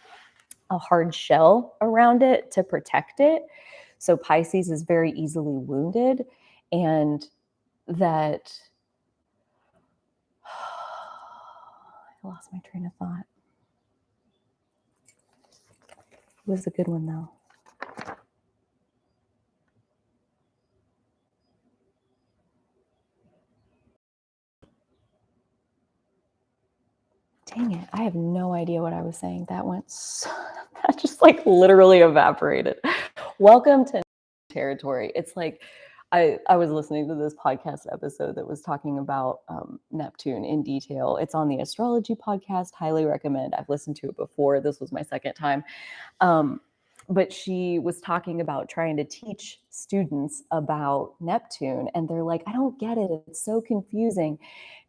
a hard shell around it to protect it. So Pisces is very easily wounded. And that, I lost my train of thought. It was a good one though. Dang it. I have no idea what I was saying. That that just like literally evaporated. Welcome to territory. It's like I was listening to this podcast episode that was talking about Neptune in detail. It's on the Astrology podcast. Highly recommend. I've listened to it before. This was my second time. But she was talking about trying to teach students about Neptune. And they're like, I don't get it. It's so confusing.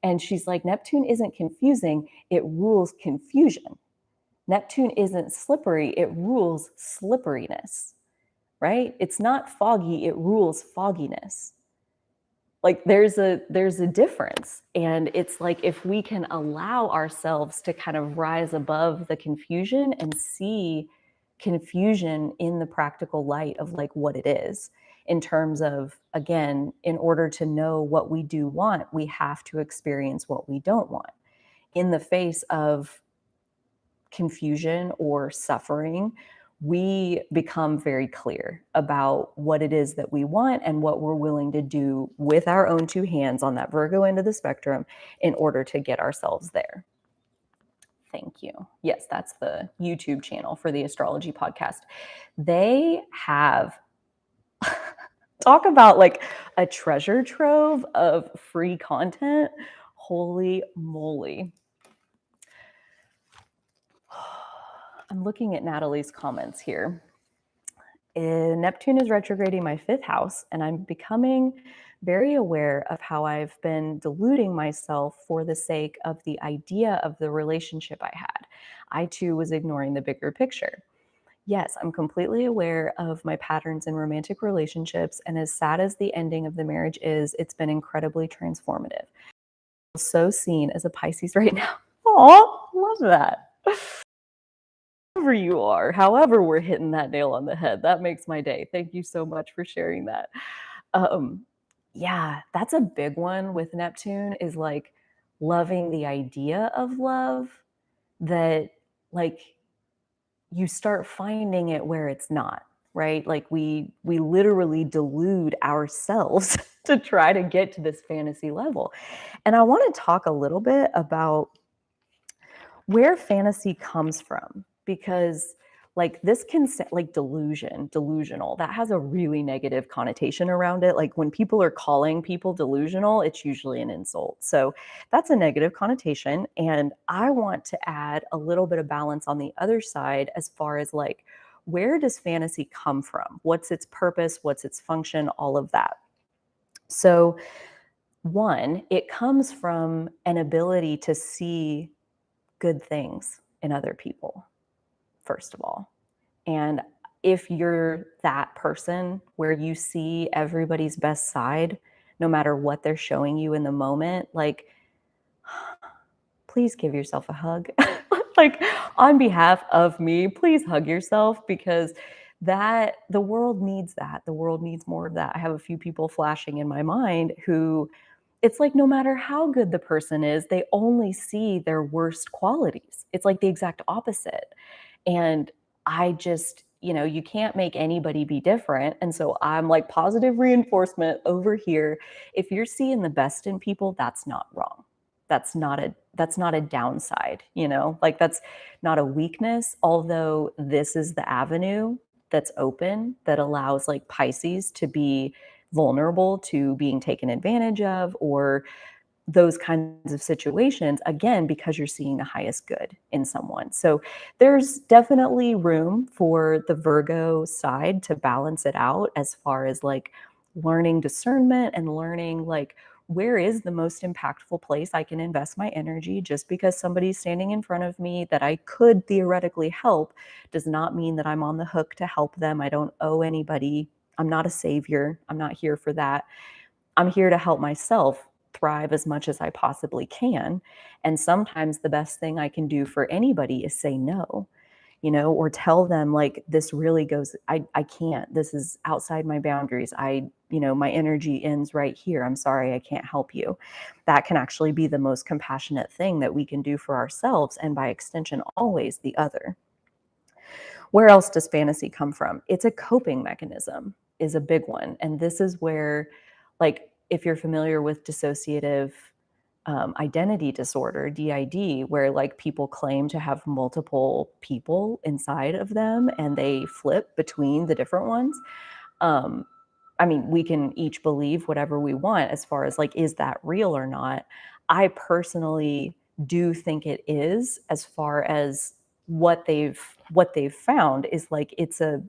And she's like, Neptune isn't confusing. It rules confusion. Neptune isn't slippery. It rules slipperiness, right? It's not foggy. It rules fogginess. Like there's a difference. And it's like, if we can allow ourselves to kind of rise above the confusion and see confusion in the practical light of like what it is, in terms of, again, in order to know what we do want, we have to experience what we don't want. In the face of confusion or suffering, we become very clear about what it is that we want and what we're willing to do with our own two hands on that Virgo end of the spectrum in order to get ourselves there. Thank you. Yes, that's the YouTube channel for the Astrology podcast. They have talk about like a treasure trove of free content. Holy moly. I'm looking at Natalie's comments here. Neptune is retrograding my 5th house, and I'm becoming very aware of how I've been deluding myself for the sake of the idea of the relationship I had. I too was ignoring the bigger picture. Yes, I'm completely aware of my patterns in romantic relationships, and as sad as the ending of the marriage is, it's been incredibly transformative. I'm so seen as a Pisces right now. Aw, love that. Whoever you are, however we're hitting that nail on the head, that makes my day. Thank you so much for sharing that. Yeah, that's a big one with Neptune, is like loving the idea of love, that like you start finding it where it's not, right? Like we literally delude ourselves to try to get to this fantasy level. And I want to talk a little bit about where fantasy comes from, because like this can like delusional, that has a really negative connotation around it. Like when people are calling people delusional, it's usually an insult. So that's a negative connotation. And I want to add a little bit of balance on the other side, as far as like, where does fantasy come from? What's its purpose? What's its function? All of that. So one, it comes from an ability to see good things in other people, first of all. And if you're that person where you see everybody's best side, no matter what they're showing you in the moment, like, please give yourself a hug. Like, on behalf of me, please hug yourself, because the world needs that. The world needs more of that. I have a few people flashing in my mind who, it's like no matter how good the person is, they only see their worst qualities. It's like the exact opposite. And I just, you can't make anybody be different. And so I'm like positive reinforcement over here. If you're seeing the best in people, that's not wrong. That's not a downside, like that's not a weakness. Although this is the avenue that's open, that allows like Pisces to be vulnerable to being taken advantage of or those kinds of situations, again, because you're seeing the highest good in someone. So there's definitely room for the Virgo side to balance it out as far as like learning discernment and learning like where is the most impactful place I can invest my energy. Just because somebody's standing in front of me that I could theoretically help does not mean that I'm on the hook to help them. I don't owe anybody. I'm not a savior. I'm not here for that. I'm here to help myself thrive as much as I possibly can. And sometimes the best thing I can do for anybody is say no, or tell them like this really goes, I can't. This is outside my boundaries. My energy ends right here. I'm sorry, I can't help you. That can actually be the most compassionate thing that we can do for ourselves and by extension always the other. Where else does fantasy come from? It's a coping mechanism is a big one. And this is where, like, if you're familiar with dissociative identity disorder, DID, where like people claim to have multiple people inside of them and they flip between the different ones. Um, I mean, we can each believe whatever we want as far as like, is that real or not? I personally do think it is, as far as what they've found is like it's a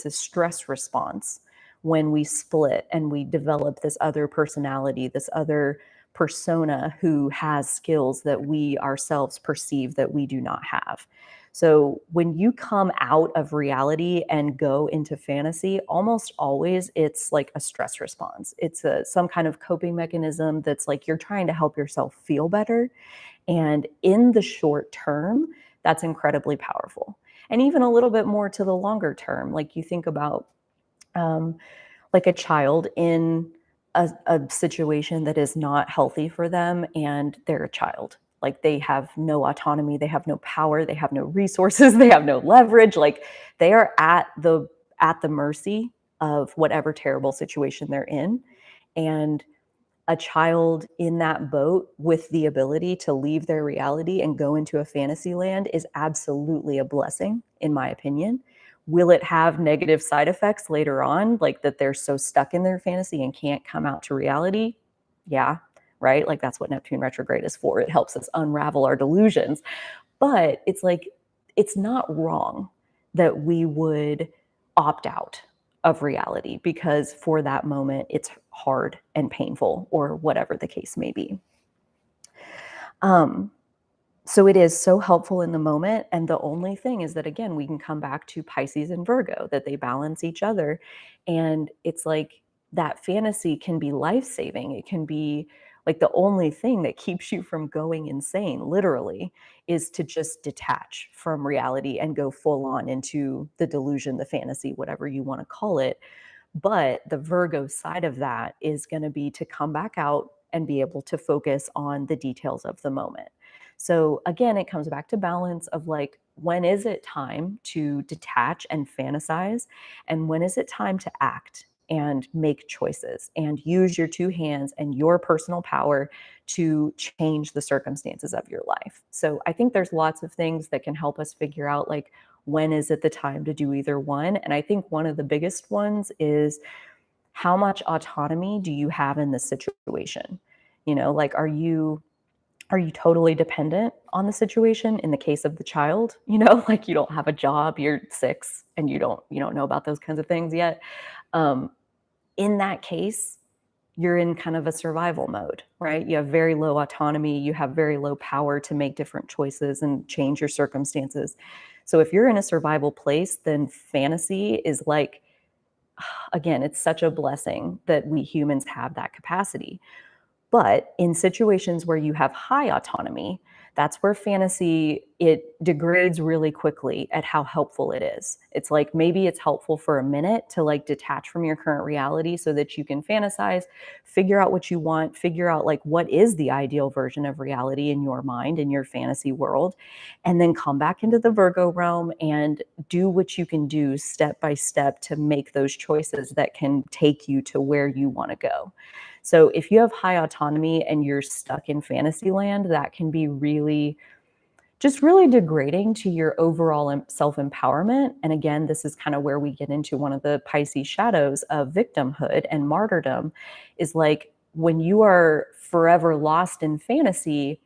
stress response when we split and we develop this other personality, this other persona who has skills that we ourselves perceive that we do not have. So when you come out of reality and go into fantasy, almost always it's like a stress response. It's some kind of coping mechanism that's like you're trying to help yourself feel better. And in the short term, that's incredibly powerful. And even a little bit more to the longer term, like you think about um, like a child in a situation that is not healthy for them and they're a child. Like they have no autonomy, they have no power, they have no resources, they have no leverage. Like they are at the mercy of whatever terrible situation they're in. And a child in that boat with the ability to leave their reality and go into a fantasy land is absolutely a blessing, in my opinion. Will it have negative side effects later on, like that they're so stuck in their fantasy and can't come out to reality? Yeah, right? Like that's what Neptune retrograde is for. It helps us unravel our delusions. But it's like, it's not wrong that we would opt out of reality because for that moment it's hard and painful or whatever the case may be. Um, so it is so helpful in the moment. And the only thing is that, again, we can come back to Pisces and Virgo, that they balance each other. And it's like that fantasy can be life saving. It can be like the only thing that keeps you from going insane, literally, is to just detach from reality and go full on into the delusion, the fantasy, whatever you want to call it. But the Virgo side of that is going to be to come back out and be able to focus on the details of the moment. So again, it comes back to balance of like, when is it time to detach and fantasize? And when is it time to act and make choices and use your two hands and your personal power to change the circumstances of your life? So I think there's lots of things that can help us figure out like, when is it the time to do either one? And I think one of the biggest ones is how much autonomy do you have in this situation? Like are you totally dependent on the situation in the case of the child? Like you don't have a job, you're 6 and you don't know about those kinds of things yet. Um, in that case, you're in kind of a survival mode, right? You have very low autonomy, you have very low power to make different choices and change your circumstances. So if you're in a survival place, then fantasy is like, again, it's such a blessing that we humans have that capacity. But in situations where you have high autonomy, that's where fantasy, it degrades really quickly at how helpful it is. It's like maybe it's helpful for a minute to like detach from your current reality so that you can fantasize, figure out what you want, figure out like what is the ideal version of reality in your mind, in your fantasy world, and then come back into the Virgo realm and do what you can do step by step to make those choices that can take you to where you want to go. So if you have high autonomy and you're stuck in fantasy land, that can be really just really degrading to your overall self-empowerment. And again, this is kind of where we get into one of the Pisces shadows of victimhood and martyrdom, is like when you are forever lost in fantasy,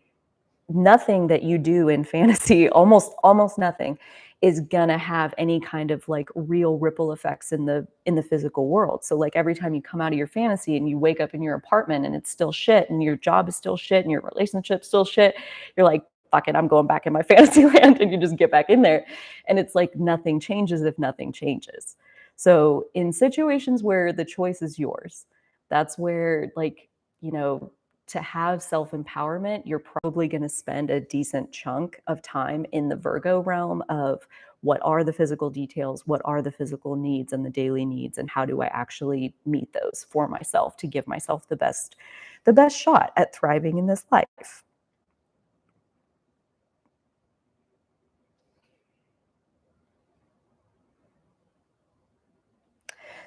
nothing that you do in fantasy, almost nothing, is gonna have any kind of like real ripple effects in the physical world. So like every time you come out of your fantasy and you wake up in your apartment and it's still shit and your job is still shit and your relationship's still shit, you're like, fuck it, I'm going back in my fantasy land, and you just get back in there. And it's like nothing changes if nothing changes. So in situations where the choice is yours, that's where like, you know, to have self empowerment, you're probably going to spend a decent chunk of time in the Virgo realm of what are the physical details, what are the physical needs and the daily needs, and how do I actually meet those for myself to give myself the best shot at thriving in this life.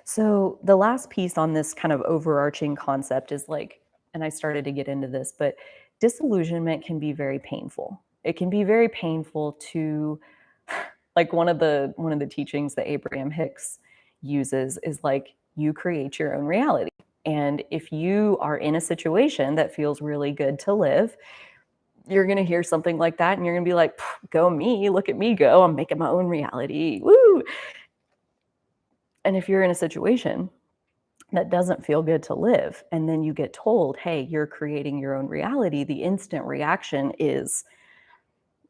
So the last piece on this kind of overarching concept is like, and I started to get into this, but disillusionment can be very painful. It can be very painful to like one of the teachings that Abraham Hicks uses is like you create your own reality. And if you are in a situation that feels really good to live, you're going to hear something like that and you're going to be like, go me, look at me go, I'm making my own reality. Woo. And if you're in a situation that doesn't feel good to live, and then you get told, hey, you're creating your own reality, the instant reaction is,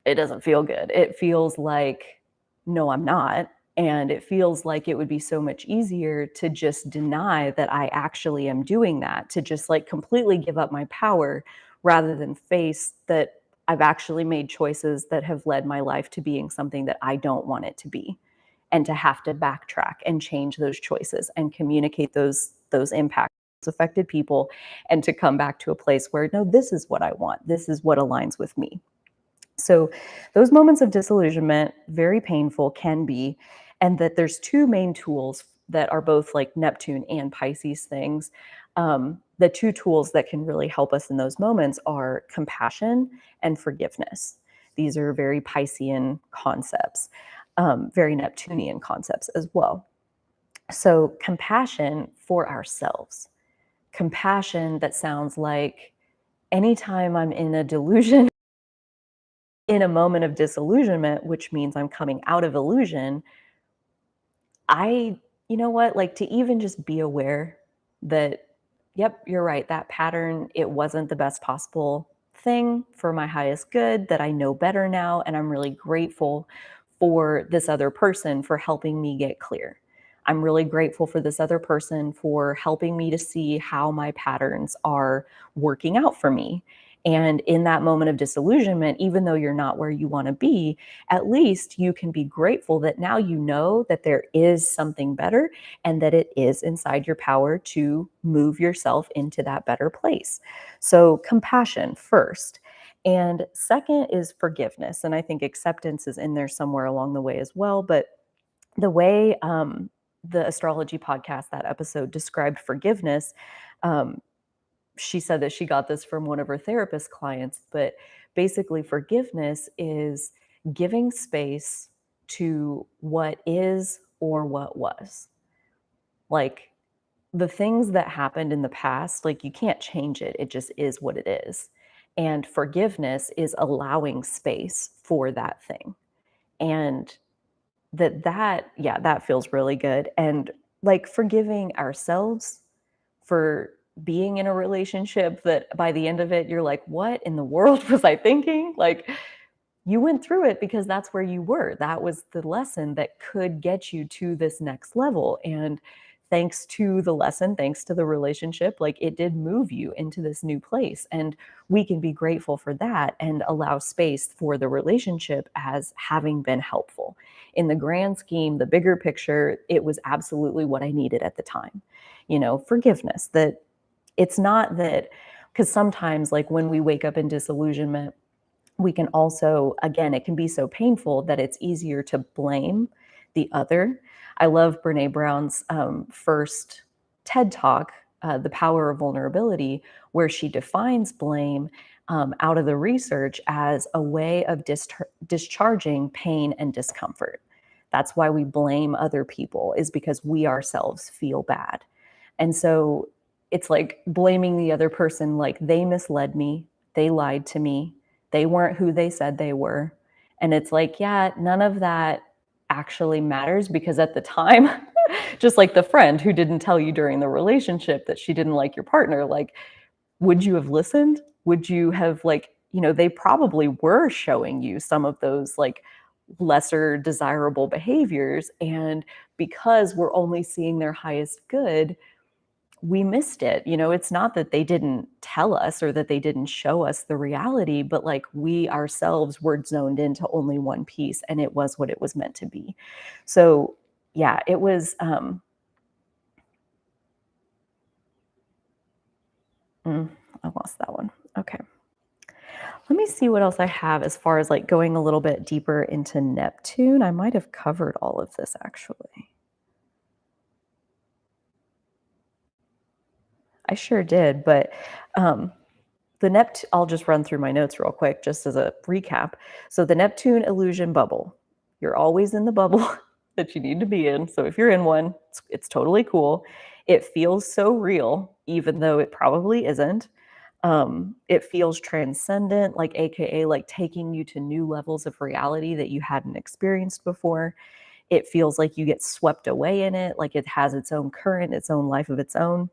it doesn't feel good. It feels like, no, I'm not. And it feels like it would be so much easier to just deny that I actually am doing that, to just like completely give up my power rather than face that I've actually made choices that have led my life to being something that I don't want it to be, and to have to backtrack and change those choices and communicate those impacts affected people, and to come back to a place where no, this is what I want, this is what aligns with me. So those moments of disillusionment, very painful, can be, and that there's two main tools that are both like Neptune and Pisces things. The two tools that can really help us in those moments are compassion and forgiveness. These are very Piscean concepts, very Neptunian concepts as well. So compassion for ourselves, compassion that sounds like anytime I'm in a delusion, in a moment of disillusionment, which means I'm coming out of illusion, I, you know what, like to even just be aware that, yep, you're right, that pattern, it wasn't the best possible thing for my highest good, that I know better now. And I'm really grateful for this other person for helping me get clear. I'm really grateful for this other person for helping me to see how my patterns are working out for me. And in that moment of disillusionment, even though you're not where you want to be, at least you can be grateful that now you know that there is something better and that it is inside your power to move yourself into that better place. So, compassion first. And second is forgiveness. And I think acceptance is in there somewhere along the way as well. But the way the astrology podcast, that episode described forgiveness, um, she said that she got this from one of her therapist clients, but basically forgiveness is giving space to what is or what was. Like the things that happened in the past, like you can't change it. It just is what it is. And forgiveness is allowing space for that thing. And yeah, that feels really good. And like forgiving ourselves for being in a relationship that by the end of it, you're like, what in the world was I thinking? Like, you went through it because that's where you were. That was the lesson that could get you to this next level. And thanks to the lesson, thanks to the relationship, like it did move you into this new place. And we can be grateful for that and allow space for the relationship as having been helpful. In the grand scheme, the bigger picture, it was absolutely what I needed at the time. You know, forgiveness, that it's not that, because sometimes, like when we wake up in disillusionment, we can also, again, it can be so painful that it's easier to blame the other. I love Brene Brown's first TED talk, The Power of Vulnerability, where she defines blame out of the research as a way of discharging pain and discomfort. That's why we blame other people, is because we ourselves feel bad. And so it's like blaming the other person, like they misled me, they lied to me, they weren't who they said they were. And it's like, yeah, none of that actually matters, because at the time, just like the friend who didn't tell you during the relationship that she didn't like your partner, like, would you have listened? Would you have, like, they probably were showing you some of those like lesser desirable behaviors. And because we're only seeing their highest good, we missed it. It's not that they didn't tell us or that they didn't show us the reality, but like we ourselves were zoned into only one piece, and it was what it was meant to be. So yeah, it was mm, I lost that one. Okay. Let me see what else I have as far as like going a little bit deeper into Neptune. I might have covered all of this actually. I sure did, but um, I'll just run through my notes real quick just as a recap. So the Neptune illusion bubble, you're always in the bubble that you need to be in. So if you're in one, it's totally cool. It feels so real, even though it probably isn't. It feels transcendent, like AKA like taking you to new levels of reality that you hadn't experienced before. It feels like you get swept away in it, like it has its own current, its own life of its own.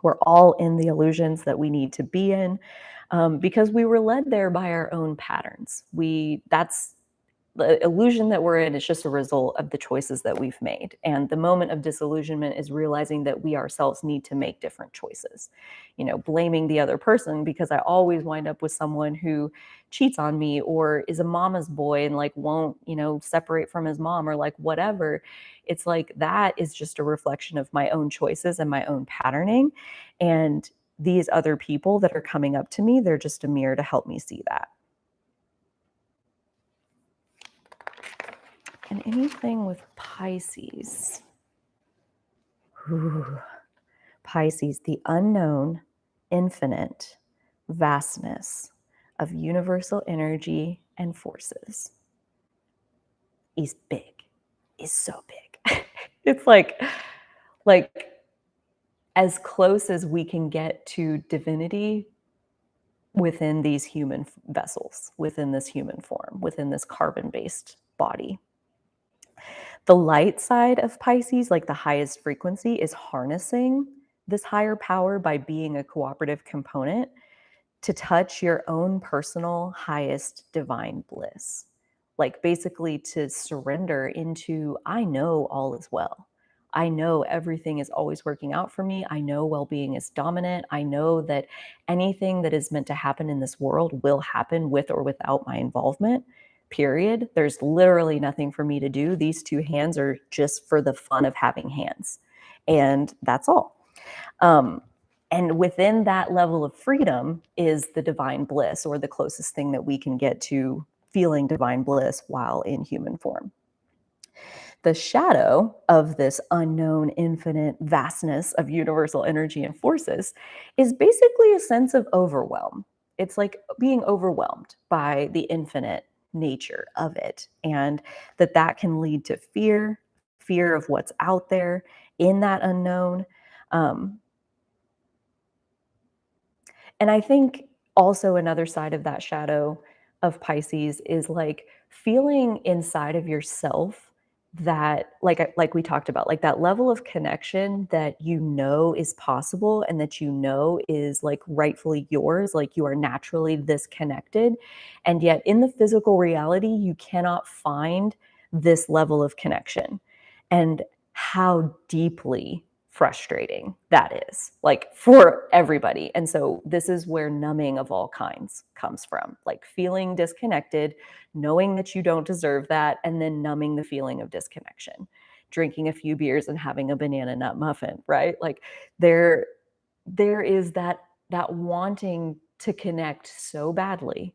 We're all in the illusions that we need to be in, because we were led there by our own patterns. That's the illusion that we're in is just a result of the choices that we've made. And the moment of disillusionment is realizing that we ourselves need to make different choices. Blaming the other person because I always wind up with someone who cheats on me or is a mama's boy and like won't, separate from his mom or like whatever. It's like that is just a reflection of my own choices and my own patterning. And these other people that are coming up to me, they're just a mirror to help me see that. And anything with Pisces. Ooh, Pisces, the unknown, infinite vastness of universal energy and forces is big, is so big. It's like as close as we can get to divinity within these human vessels, within this human form, within this carbon-based body. The light side of Pisces, like the highest frequency, is harnessing this higher power by being a cooperative component to touch your own personal highest divine bliss. Like basically to surrender into, I know all is well. I know everything is always working out for me. I know well-being is dominant. I know that anything that is meant to happen in this world will happen with or without my involvement. Period. There's literally nothing for me to do. These two hands are just for the fun of having hands. And that's all. And within that level of freedom is the divine bliss, or the closest thing that we can get to feeling divine bliss while in human form. The shadow of this unknown, infinite vastness of universal energy and forces is basically a sense of overwhelm. It's like being overwhelmed by the infinite nature of it, and that can lead to fear of what's out there in that unknown. Um, and I think also another side of that shadow of Pisces is like feeling inside of yourself that like we talked about, like that level of connection that is possible and that is like rightfully yours, like you are naturally this connected, and yet in the physical reality you cannot find this level of connection. And how deeply frustrating that is, like for everybody. And so this is where numbing of all kinds comes from, like feeling disconnected, knowing that you don't deserve that, and then numbing the feeling of disconnection, drinking a few beers and having a banana nut muffin, right? Like there is that wanting to connect so badly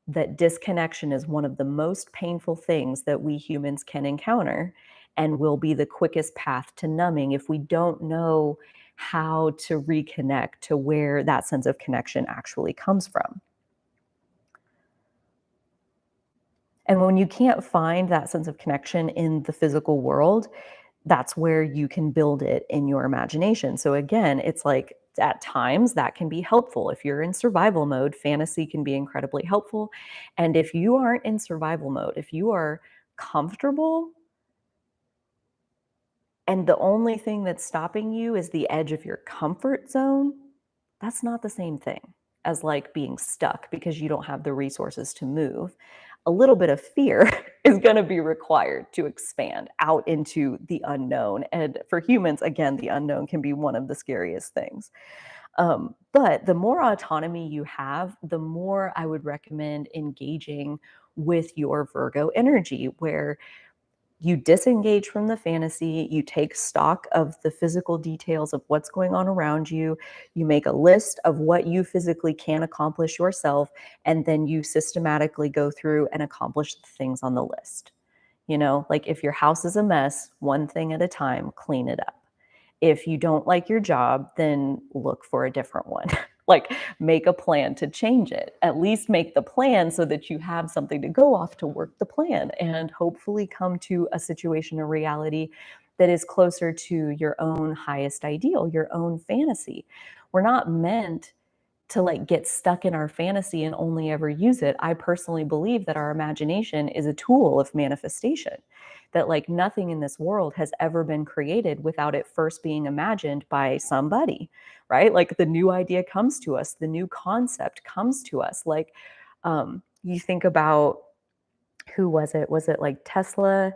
that disconnection is one of the most painful things that we humans can encounter, and will be the quickest path to numbing if we don't know how to reconnect to where that sense of connection actually comes from. And when you can't find that sense of connection in the physical world, that's where you can build it in your imagination. So again, it's like at times that can be helpful. If you're in survival mode, fantasy can be incredibly helpful. And if you aren't in survival mode, if you are comfortable and the only thing that's stopping you is the edge of your comfort zone, that's not the same thing as like being stuck because you don't have the resources to move. A little bit of fear is going to be required to expand out into the unknown. And for humans, again, the unknown can be one of the scariest things. But the more autonomy you have, the more I would recommend engaging with your Virgo energy, where you disengage from the fantasy, you take stock of the physical details of what's going on around you, you make a list of what you physically can accomplish yourself, and then you systematically go through and accomplish the things on the list. You know, like if your house is a mess, one thing at a time, clean it up. If you don't like your job, then look for a different one. Like, make a plan to change it. At least make the plan so that you have something to go off to work the plan and hopefully come to a situation or reality that is closer to your own highest ideal, your own fantasy. We're not meant to like get stuck in our fantasy and only ever use it. I personally believe that our imagination is a tool of manifestation, that like nothing in this world has ever been created without it first being imagined by somebody, right? Like the new idea comes to us, the new concept comes to us. Like you think about, who was it? Was it like Tesla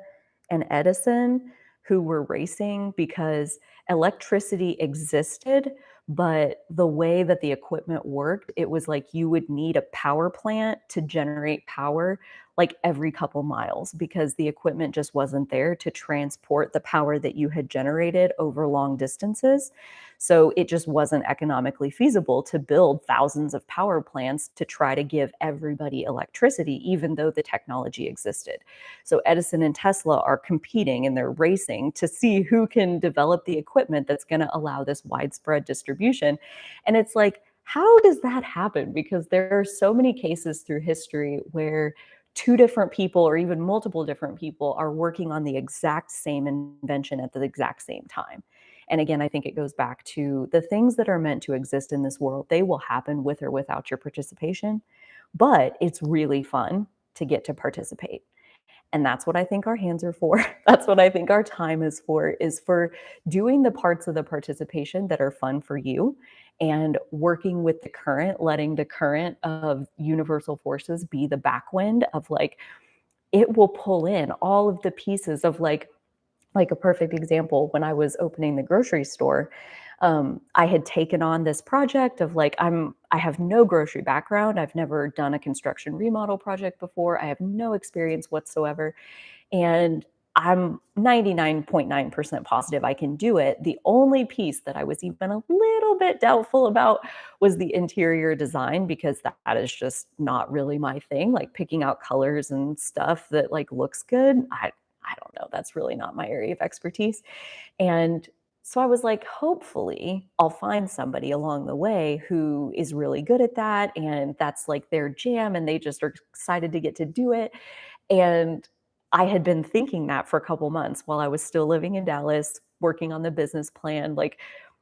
and Edison who were racing because electricity existed, but the way that the equipment worked, it was like you would need a power plant to generate power like every couple miles because the equipment just wasn't there to transport the power that you had generated over long distances. So it just wasn't economically feasible to build thousands of power plants to try to give everybody electricity, even though the technology existed. So Edison and Tesla are competing and they're racing to see who can develop the equipment that's going to allow this widespread distribution. And it's like, how does that happen? Because there are so many cases through history where two different people or even multiple different people are working on the exact same invention at the exact same time. And again, I think it goes back to the things that are meant to exist in this world, they will happen with or without your participation. But it's really fun to get to participate. And that's what I think our hands are for. That's what I think our time is for doing the parts of the participation that are fun for you and working with the current, letting the current of universal forces be the backwind of like, it will pull in all of the pieces of like a perfect example, when I was opening the grocery store, I had taken on this project of like, I have no grocery background. I've never done a construction remodel project before. I have no experience whatsoever. And I'm 99.9% positive I can do it. The only piece that I was even a little bit doubtful about was the interior design, because that is just not really my thing. Like picking out colors and stuff that like looks good. I don't know. That's really not my area of expertise. And so I was like, hopefully, I'll find somebody along the way who is really good at that. And that's like their jam. And they just are excited to get to do it. And I had been thinking that for a couple months while I was still living in Dallas, working on the business plan, like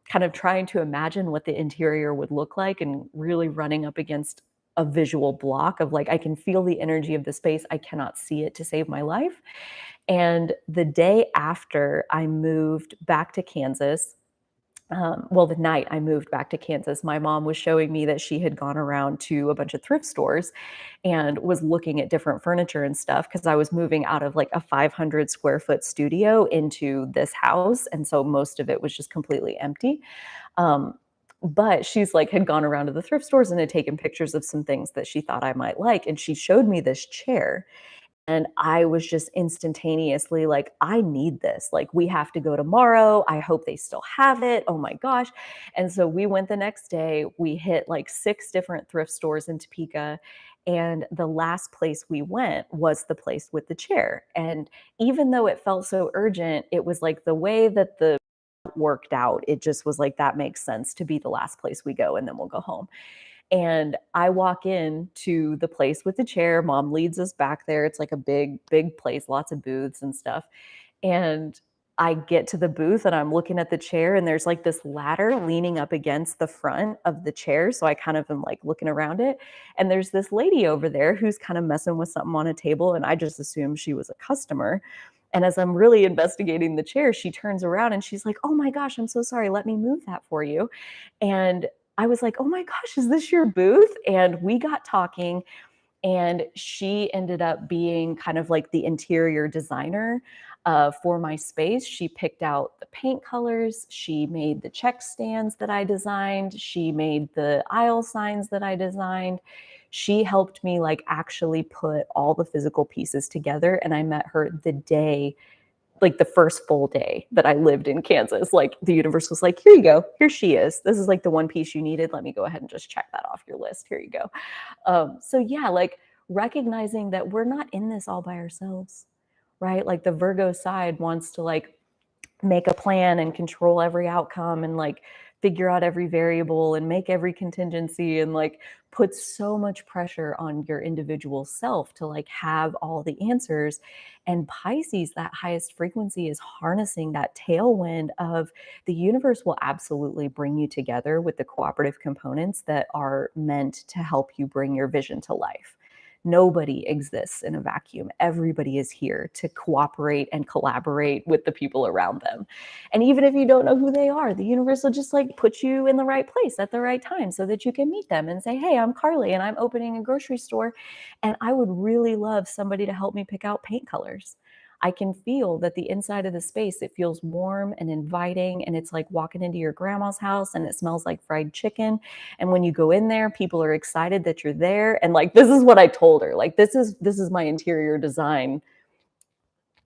kind of trying to imagine what the interior would look like and really running up against a visual block of like, I can feel the energy of the space. I cannot see it to save my life. And the day after I moved back to Kansas, well, the night I moved back to Kansas, my mom was showing me that she had gone around to a bunch of thrift stores and was looking at different furniture and stuff because I was moving out of like a 500 square foot studio into this house. And so most of it was just completely empty. Um, but she's like, had gone around to the thrift stores and had taken pictures of some things that she thought I might like. And she showed me this chair. And I was just instantaneously like, I need this. Like, we have to go tomorrow. I hope they still have it. Oh my gosh. And so we went the next day. We hit like 6 different thrift stores in Topeka. And the last place we went was the place with the chair. And even though it felt so urgent, it was like the way that the worked out. It just was like, that makes sense to be the last place we go, and then we'll go home. And I walk in to the place with the chair. Mom leads us back there. It's like a big, big place, lots of booths and stuff. And I get to the booth and I'm looking at the chair, and there's like this ladder leaning up against the front of the chair. So I kind of am like looking around it. And there's this lady over there who's kind of messing with something on a table. And I just assumed she was a customer. And as I'm really investigating the chair, she turns around and she's like, "Oh my gosh, I'm so sorry. Let me move that for you." And I was like, "Oh my gosh, is this your booth?" And we got talking, and she ended up being kind of like the interior designer for my space. She picked out the paint colors. She made the check stands that I designed. She made the aisle signs that I designed. She helped me like actually put all the physical pieces together. And I met her the day, like the first full day that I lived in Kansas. Like the universe was like, "Here you go. Here she is. This is like the one piece you needed. Let me go ahead and just check that off your list. Here you go." So yeah, like recognizing that we're not in this all by ourselves, right? Like the Virgo side wants to like make a plan and control every outcome and like figure out every variable and make every contingency and like put so much pressure on your individual self to like have all the answers. And Pisces, that highest frequency, is harnessing that tailwind of the universe will absolutely bring you together with the cooperative components that are meant to help you bring your vision to life. Nobody exists in a vacuum. Everybody is here to cooperate and collaborate with the people around them. And even if you don't know who they are, the universe will just like put you in the right place at the right time so that you can meet them and say, "Hey, I'm Carly and I'm opening a grocery store, and I would really love somebody to help me pick out paint colors." I can feel that the inside of the space, it feels warm and inviting, and it's like walking into your grandma's house and it smells like fried chicken. And when you go in there, people are excited that you're there. And like, this is what I told her. Like, this is my interior design.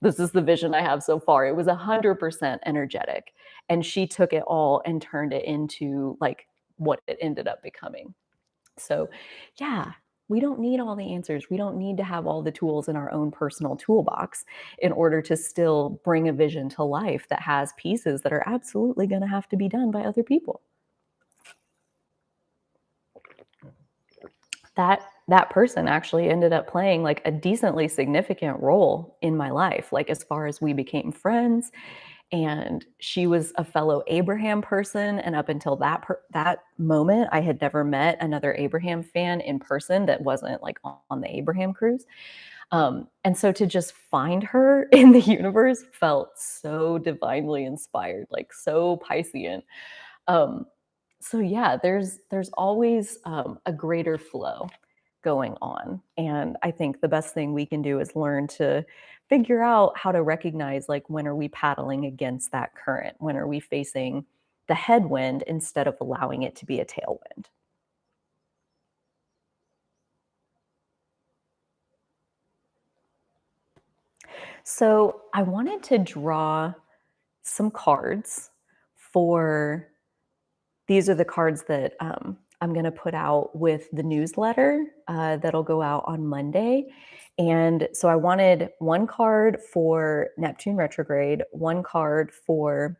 This is the vision I have so far. It was 100% energetic. And she took it all and turned it into like what it ended up becoming. So, yeah, we don't need all the answers. We don't need to have all the tools in our own personal toolbox in order to still bring a vision to life that has pieces that are absolutely going to have to be done by other people. That person actually ended up playing like a decently significant role in my life, like as far as we became friends. And she was a fellow Abraham person, and up until that moment, I had never met another Abraham fan in person that wasn't like on the Abraham cruise. And so to just find her in the universe felt so divinely inspired, like so Piscean. Um, so yeah, there's always a greater flow going on, and I think the best thing we can do is learn to figure out how to recognize like when are we paddling against that current, when are we facing the headwind instead of allowing it to be a tailwind. So I wanted to draw some cards for these are the cards that I'm going to put out with the newsletter that'll go out on Monday. And so I wanted one card for Neptune retrograde, one card for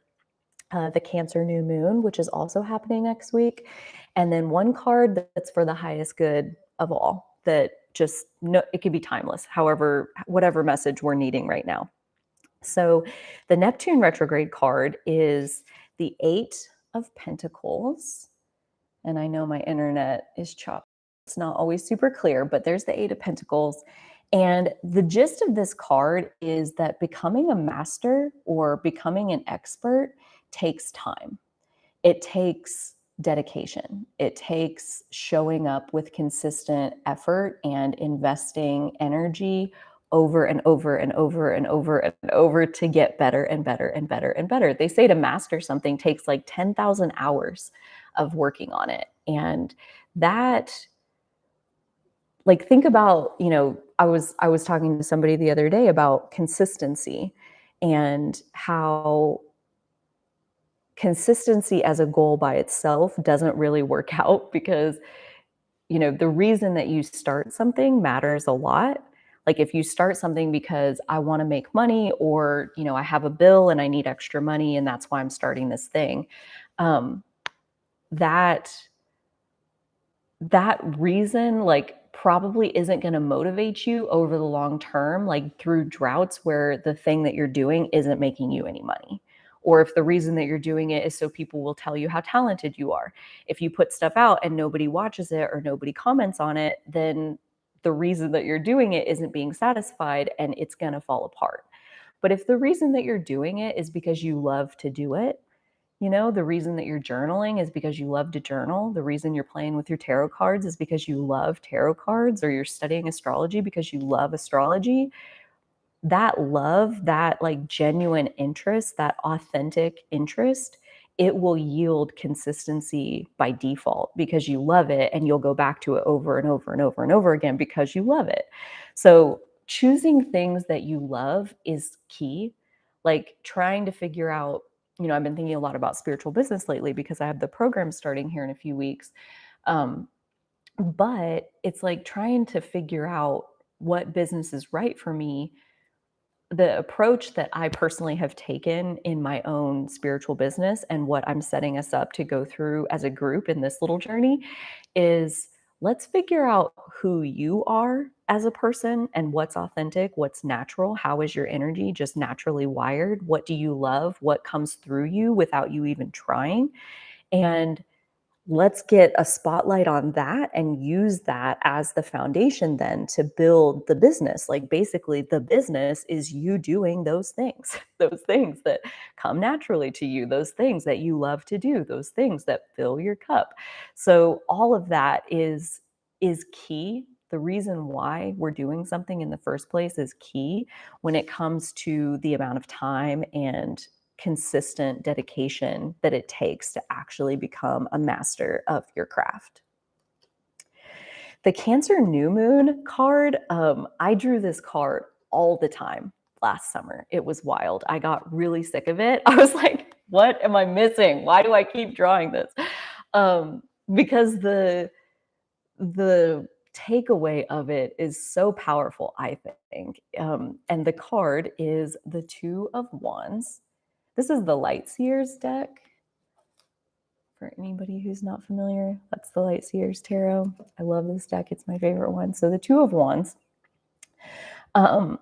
the Cancer new moon, which is also happening next week, and then one card that's for the highest good of all, that just no, it could be timeless, however, whatever message we're needing right now. So the Neptune retrograde card is the Eight of Pentacles. And I know my internet is choppy. It's not always super clear, but there's the Eight of Pentacles. And the gist of this card is that becoming a master or becoming an expert takes time. It takes dedication. It takes showing up with consistent effort and investing energy over and over and over and over and over to get better and better and better and better. They say to master something takes like 10,000 hours of working on it. And that, like, think about, I was talking to somebody the other day about consistency and how consistency as a goal by itself doesn't really work out because, the reason that you start something matters a lot, Like if you start something because I want to make money, or, I have a bill and I need extra money and that's why I'm starting this thing, um, that that reason, like, probably isn't gonna motivate you over the long term, like, through droughts where the thing that you're doing isn't making you any money. Or if the reason that you're doing it is so people will tell you how talented you are. If you put stuff out and nobody watches it or nobody comments on it, then the reason that you're doing it isn't being satisfied and it's gonna fall apart. But if the reason that you're doing it is because you love to do it, the reason that you're journaling is because you love to journal. The reason you're playing with your tarot cards is because you love tarot cards, or you're studying astrology because you love astrology. That love, that like genuine interest, that authentic interest, it will yield consistency by default because you love it, and you'll go back to it over and over and over and over again because you love it. So choosing things that you love is key. Like trying to figure out, I've been thinking a lot about spiritual business lately because I have the program starting here in a few weeks. Um, but it's like trying to figure out what business is right for me. The approach that I personally have taken in my own spiritual business and what I'm setting us up to go through as a group in this little journey is, let's figure out who you are as a person and what's authentic, what's natural, how is your energy just naturally wired, what do you love, what comes through you without you even trying, and let's get a spotlight on that and use that as the foundation then to build the business. Like basically the business is you doing those things, those things that come naturally to you, those things that you love to do, those things that fill your cup. So all of that is key. The reason why we're doing something in the first place is key when it comes to the amount of time and consistent dedication that it takes to actually become a master of your craft. The Cancer New Moon card, I drew this card all the time last summer. It was wild. I got really sick of it. I was like, what am I missing? Why do I keep drawing this? Because the takeaway of it is so powerful, I think. And the card is the Two of Wands. This is the Light Seers deck. For anybody who's not familiar, that's the Light Seers Tarot. I love this deck. It's my favorite one. So the Two of Wands. The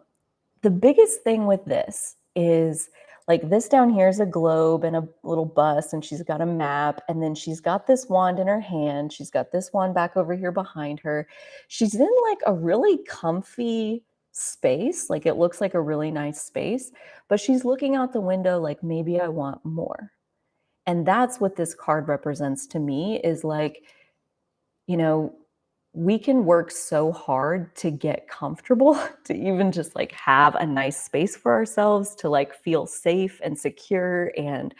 biggest thing with this is, like, this down here is a globe and a little bus, and she's got a map, and then she's got this wand in her hand. She's got this wand back over here behind her. She's in like a really comfy space. Like it looks like a really nice space, but she's looking out the window like, maybe I want more. And that's what this card represents to me, is like, you know, we can work so hard to get comfortable, to even just like have a nice space for ourselves, to like feel safe and secure and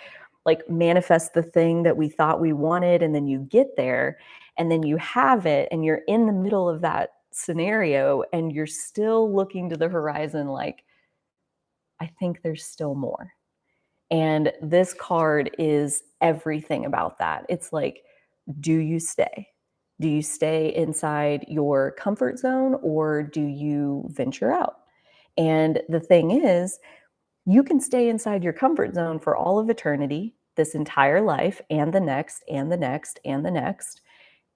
like manifest the thing that we thought we wanted. And then you get there and then you have it and you're in the middle of that scenario and you're still looking to the horizon like, I think there's still more. And this card is everything about that. It's like, do you stay? Do you stay inside your comfort zone, or do you venture out? And the thing is, you can stay inside your comfort zone for all of eternity, this entire life, and the next, and the next, and the next.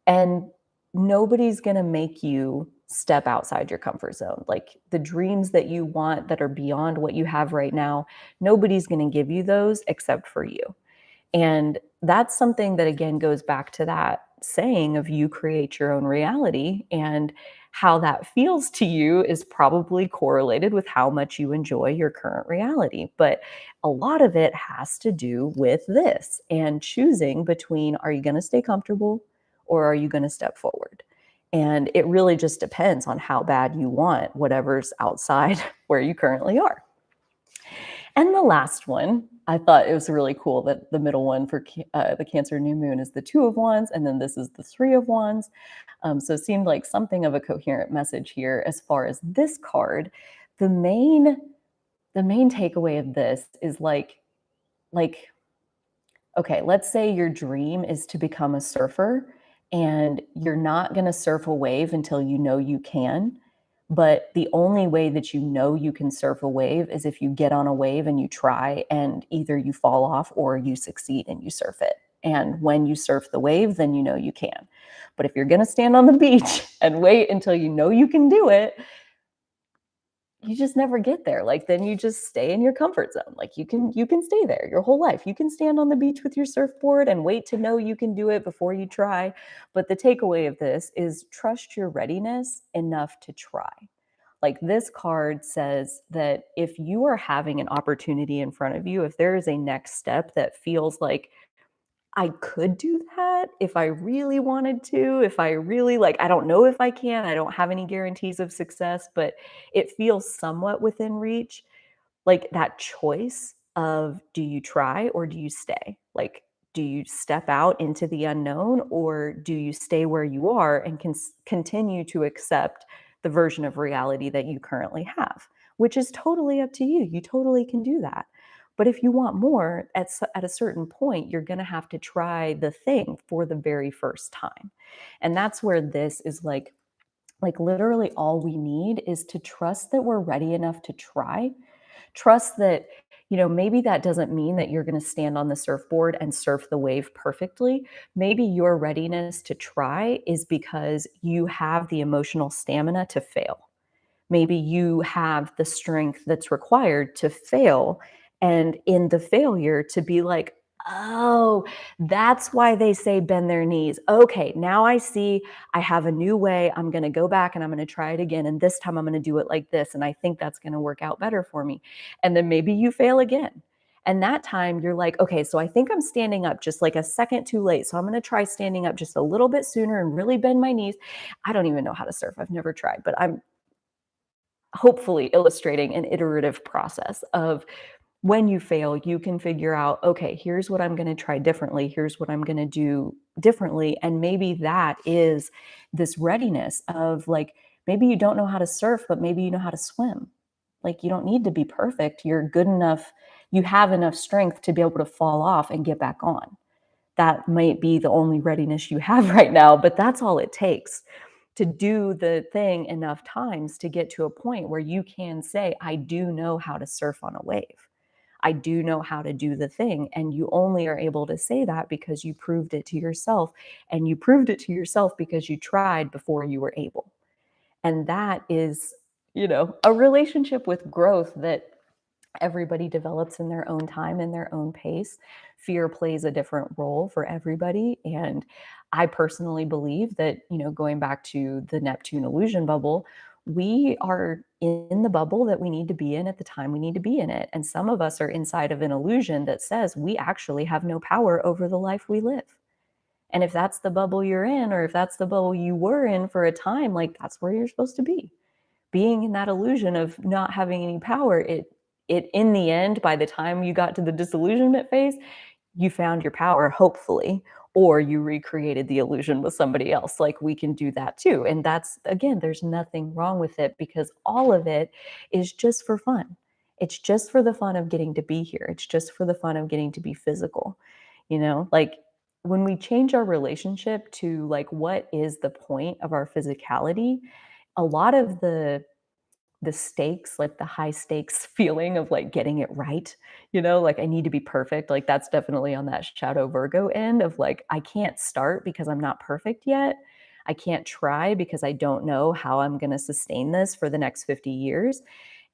And nobody's going to make you step outside your comfort zone. Like the dreams that you want that are beyond what you have right now, nobody's going to give you those except for you. And that's something that, again, goes back to that saying of you create your own reality, and how that feels to you is probably correlated with how much you enjoy your current reality. But a lot of it has to do with this and choosing between, are you going to stay comfortable or are you going to step forward? And it really just depends on how bad you want whatever's outside where you currently are. And the last one, I thought it was really cool that the middle one for the Cancer New Moon is the Two of Wands, and then this is the Three of Wands. So it seemed like something of a coherent message here as far as this card. The main takeaway of this is like, okay, let's say your dream is to become a surfer, and you're not going to surf a wave until you know you can. But the only way that you know you can surf a wave is if you get on a wave and you try, and either you fall off or you succeed and you surf it. And when you surf the wave, then you know you can. But if you're going to stand on the beach and wait until you know you can do it, you just never get there. Like, then you just stay in your comfort zone. Like, you can stay there your whole life. You can stand on the beach with your surfboard and wait to know you can do it before you try. But the takeaway of this is trust your readiness enough to try. Like, this card says that if you are having an opportunity in front of you, if there is a next step that feels like I could do that if I really wanted to, if I really like, I don't know if I can, I don't have any guarantees of success, but it feels somewhat within reach. Like, that choice of, do you try or do you stay? Like, do you step out into the unknown, or do you stay where you are and can continue to accept the version of reality that you currently have, which is totally up to you. You totally can do that. But if you want more, at a certain point, you're going to have to try the thing for the very first time. And that's where this is like literally all we need is to trust that we're ready enough to try. Trust that, maybe that doesn't mean that you're going to stand on the surfboard and surf the wave perfectly. Maybe your readiness to try is because you have the emotional stamina to fail. Maybe you have the strength that's required to fail. And in the failure, to be like, oh, that's why they say bend their knees. Okay, now I see. I have a new way. I'm going to go back and I'm going to try it again. And this time I'm going to do it like this. And I think that's going to work out better for me. And then maybe you fail again. And that time you're like, okay, so I think I'm standing up just like a second too late. So I'm going to try standing up just a little bit sooner and really bend my knees. I don't even know how to surf. I've never tried, but I'm hopefully illustrating an iterative process of, when you fail, you can figure out, okay, here's what I'm going to try differently. Here's what I'm going to do differently. And maybe that is this readiness of, like, maybe you don't know how to surf, but maybe you know how to swim. Like, you don't need to be perfect. You're good enough. You have enough strength to be able to fall off and get back on. That might be the only readiness you have right now, but that's all it takes to do the thing enough times to get to a point where you can say, I do know how to surf on a wave. I do know how to do the thing. And you only are able to say that because you proved it to yourself. And you proved it to yourself because you tried before you were able. And that is, a relationship with growth that everybody develops in their own time, in their own pace. Fear plays a different role for everybody. And I personally believe that, going back to the Neptune illusion bubble, we are in the bubble that we need to be in at the time we need to be in it. And some of us are inside of an illusion that says we actually have no power over the life we live. And if that's the bubble you're in, or if that's the bubble you were in for a time, like, that's where you're supposed to be. Being in that illusion of not having any power, it in the end, by the time you got to the disillusionment phase, you found your power, hopefully, or you recreated the illusion with somebody else. Like, we can do that too. And that's, again, there's nothing wrong with it, because all of it is just for fun. It's just for the fun of getting to be here. It's just for the fun of getting to be physical. Like, when we change our relationship to, like, what is the point of our physicality, a lot of the stakes, like the high stakes feeling of, like, getting it right, like, I need to be perfect. Like, that's definitely on that shadow Virgo end of, like, I can't start because I'm not perfect yet. I can't try because I don't know how I'm going to sustain this for the next 50 years.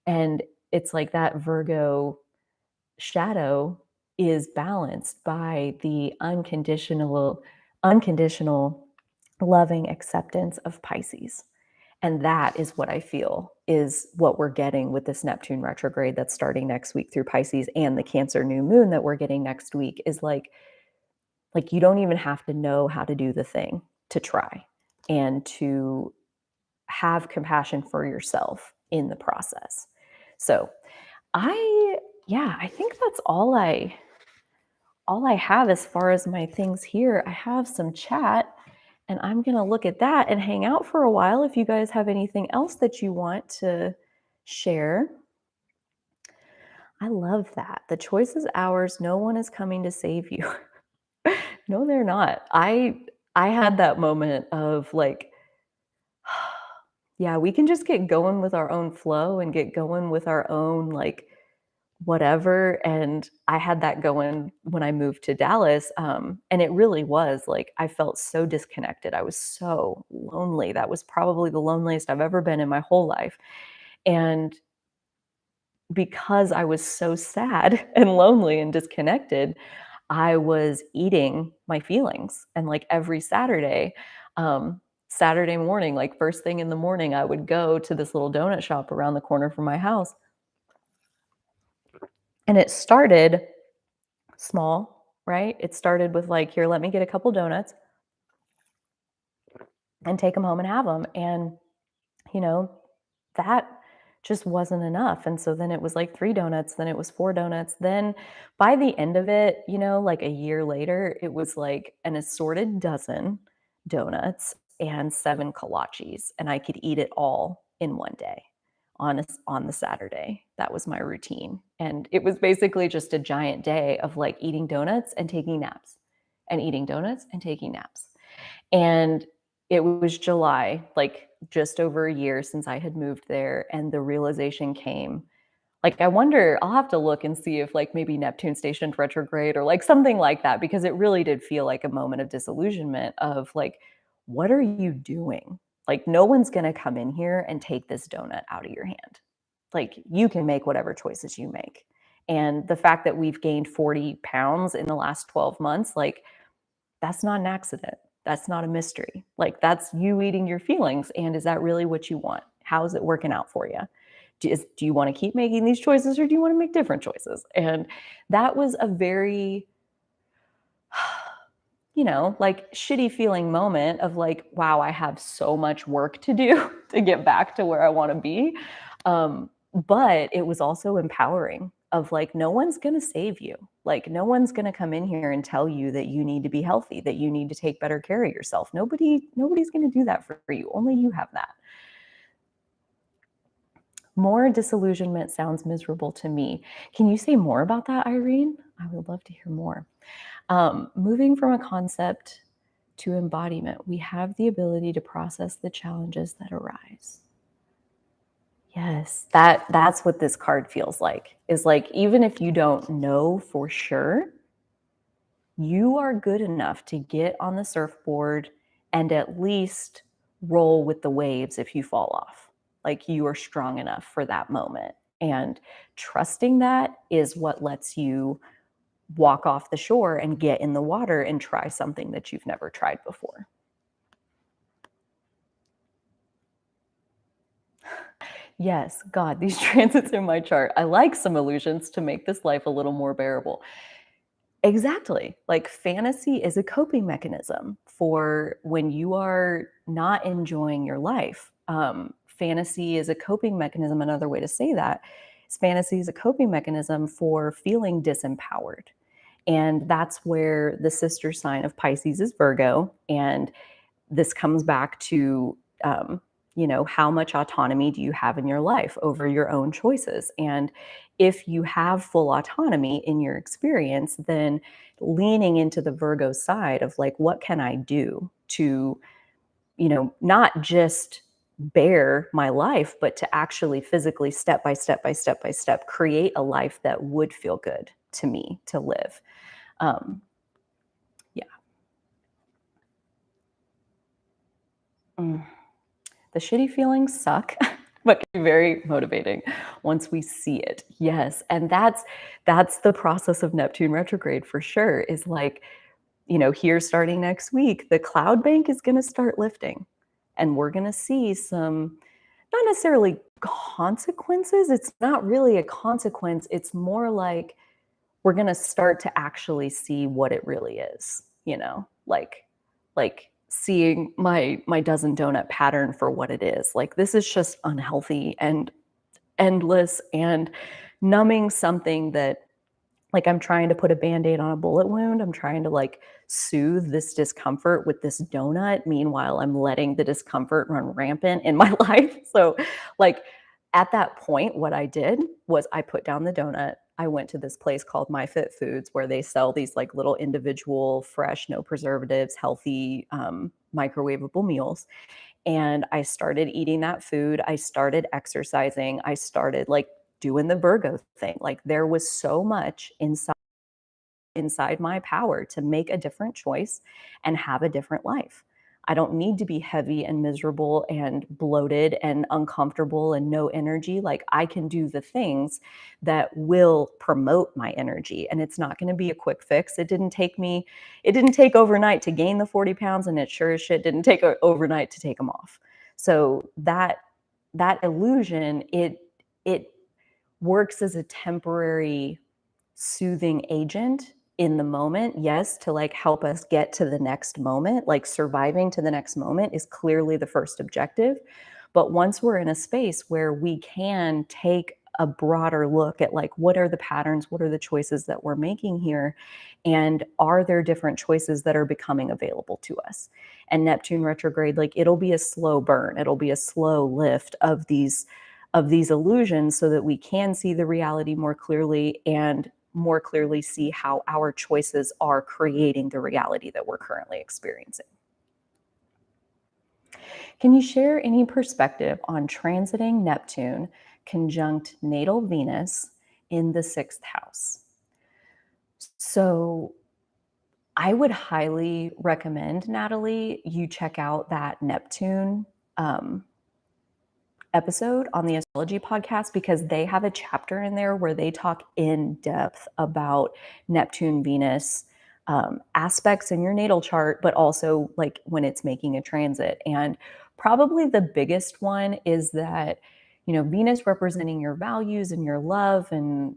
And it's like that Virgo shadow is balanced by the unconditional loving acceptance of Pisces. And that is what I feel is what we're getting with this Neptune retrograde that's starting next week through Pisces, and the Cancer new moon that we're getting next week, is like you don't even have to know how to do the thing to try, and to have compassion for yourself in the process. So I think that's all I have as far as my things here. I have some chat, and I'm going to look at that and hang out for a while. If you guys have anything else that you want to share, I love that. The choice is ours. No one is coming to save you. No, they're not. I had that moment of, like, Yeah, we can just get going with our own flow and get going with our own, like, whatever, and I had that going when I moved to Dallas, and it really was, like, I felt so disconnected, I was so lonely, that was probably the loneliest I've ever been in my whole life, and because I was so sad and lonely and disconnected, I was eating my feelings, and, like, every um, Saturday morning, like, first thing in the morning, I would go to this little donut shop around the corner from my house, and it started small, right? It started with, like, "Here, let me get a couple donuts and take them home and have them," and, you know, that just wasn't enough, and so then it was, like, 3 donuts, then it was 4 donuts, then by the end of it, like, a year later, it was, like, an assorted dozen donuts and 7 kolaches, and I could eat it all in one day on the Saturday. That was my routine, and it was basically just a giant day of, like, eating donuts and taking naps, and eating donuts and taking naps. And it was July, like, just over a year since I had moved there, and the realization came. Like, I wonder, I'll have to look and see if, like, maybe Neptune stationed retrograde or, like, something like that, because it really did feel like a moment of disillusionment of, like, "What are you doing? Like, no one's gonna come in here and take this donut out of your hand. Like, you can make whatever choices you make." And the fact that we've gained 40 pounds in the last 12 months, like, that's not an accident. That's not a mystery. Like, that's you eating your feelings, and is that really what you want? How is it working out for you? Do you wanna keep making these choices, or do you wanna make different choices? And that was a very, like, shitty feeling moment of, like, wow, I have so much work to do to get back to where I wanna be. But it was also empowering of, like, no one's gonna save you. Like, no one's gonna come in here and tell you that you need to be healthy, that you need to take better care of yourself. Nobody's gonna do that for you. Only you have that. More disillusionment sounds miserable to me. Can you say more about that, Irene? I would love to hear more. Moving from a concept to embodiment, we have the ability to process the challenges that arise. Yes, that's what this card feels like. Is like, even if you don't know for sure, you are good enough to get on the surfboard and at least roll with the waves if you fall off. Like, you are strong enough for that moment. And trusting that is what lets you walk off the shore and get in the water and try something that you've never tried before. Yes, God, these transits in my chart. I like some illusions to make this life a little more bearable. Exactly. Like, fantasy is a coping mechanism for when you are not enjoying your life. Fantasy is a coping mechanism. Another way to say that is fantasy is a coping mechanism for feeling disempowered. And that's where the sister sign of Pisces is Virgo. And this comes back to, how much autonomy do you have in your life over your own choices? And if you have full autonomy in your experience, then leaning into the Virgo side of, like, what can I do to, not just bear my life, but to actually physically, step by step by step by step, create a life that would feel good to me to live. Um, yeah. Mm. The shitty feelings suck, but can be very motivating once we see it. Yes, and that's the process of Neptune retrograde for sure, is like, here starting next week, the cloud bank is gonna start lifting, and we're gonna see some, not necessarily consequences, it's not really a consequence, it's more like we're gonna start to actually see what it really is, like seeing my dozen donut pattern for what it is. Like, this is just unhealthy and endless and numbing, something that, like, I'm trying to put a band-aid on a bullet wound. I'm trying to, like, soothe this discomfort with this donut. Meanwhile, I'm letting the discomfort run rampant in my life. So, like, at that point, what I did was I put down the donut. I went to this place called My Fit Foods, where they sell these, like, little individual, fresh, no preservatives, healthy, microwavable meals. And I started eating that food. I started exercising. I started like doing the Virgo thing. Like there was so much inside my power to make a different choice and have a different life. I don't need to be heavy and miserable and bloated and uncomfortable and no energy. Like I can do the things that will promote my energy. And it's not going to be a quick fix. It didn't take overnight to gain the 40 pounds, and it sure as shit didn't take overnight to take them off. So that illusion, it works as a temporary soothing agent in the moment, yes, to like help us get to the next moment. Like surviving to the next moment is clearly the first objective. But once we're in a space where we can take a broader look at like what are the patterns, what are the choices that we're making here, and are there different choices that are becoming available to us? And Neptune retrograde, like it'll be a slow burn, it'll be a slow lift of these illusions so that we can see the reality more clearly and more clearly see how our choices are creating the reality that we're currently experiencing. Can you share any perspective on transiting Neptune conjunct natal Venus in the sixth house? So, I would highly recommend, Natalie, you check out that Neptune episode on the Astrology podcast, because they have a chapter in there where they talk in depth about Neptune Venus aspects in your natal chart, but also like when it's making a transit. And probably the biggest one is that, you know, Venus representing your values and your love and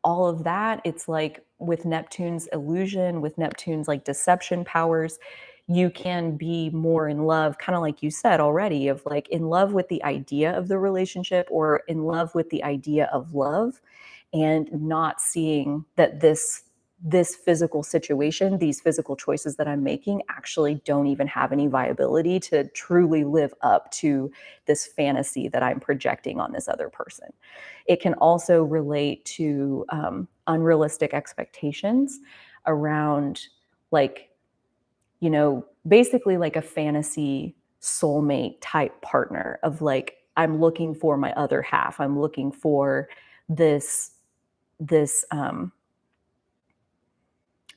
all of that, it's like with Neptune's illusion, with Neptune's like deception powers, you can be more in love, kind of like you said already, of like in love with the idea of the relationship or in love with the idea of love, and not seeing that this physical situation, these physical choices that I'm making actually don't even have any viability to truly live up to this fantasy that I'm projecting on this other person. It can also relate to unrealistic expectations around, like, you know, basically like a fantasy soulmate type partner of like, I'm looking for my other half. I'm looking for this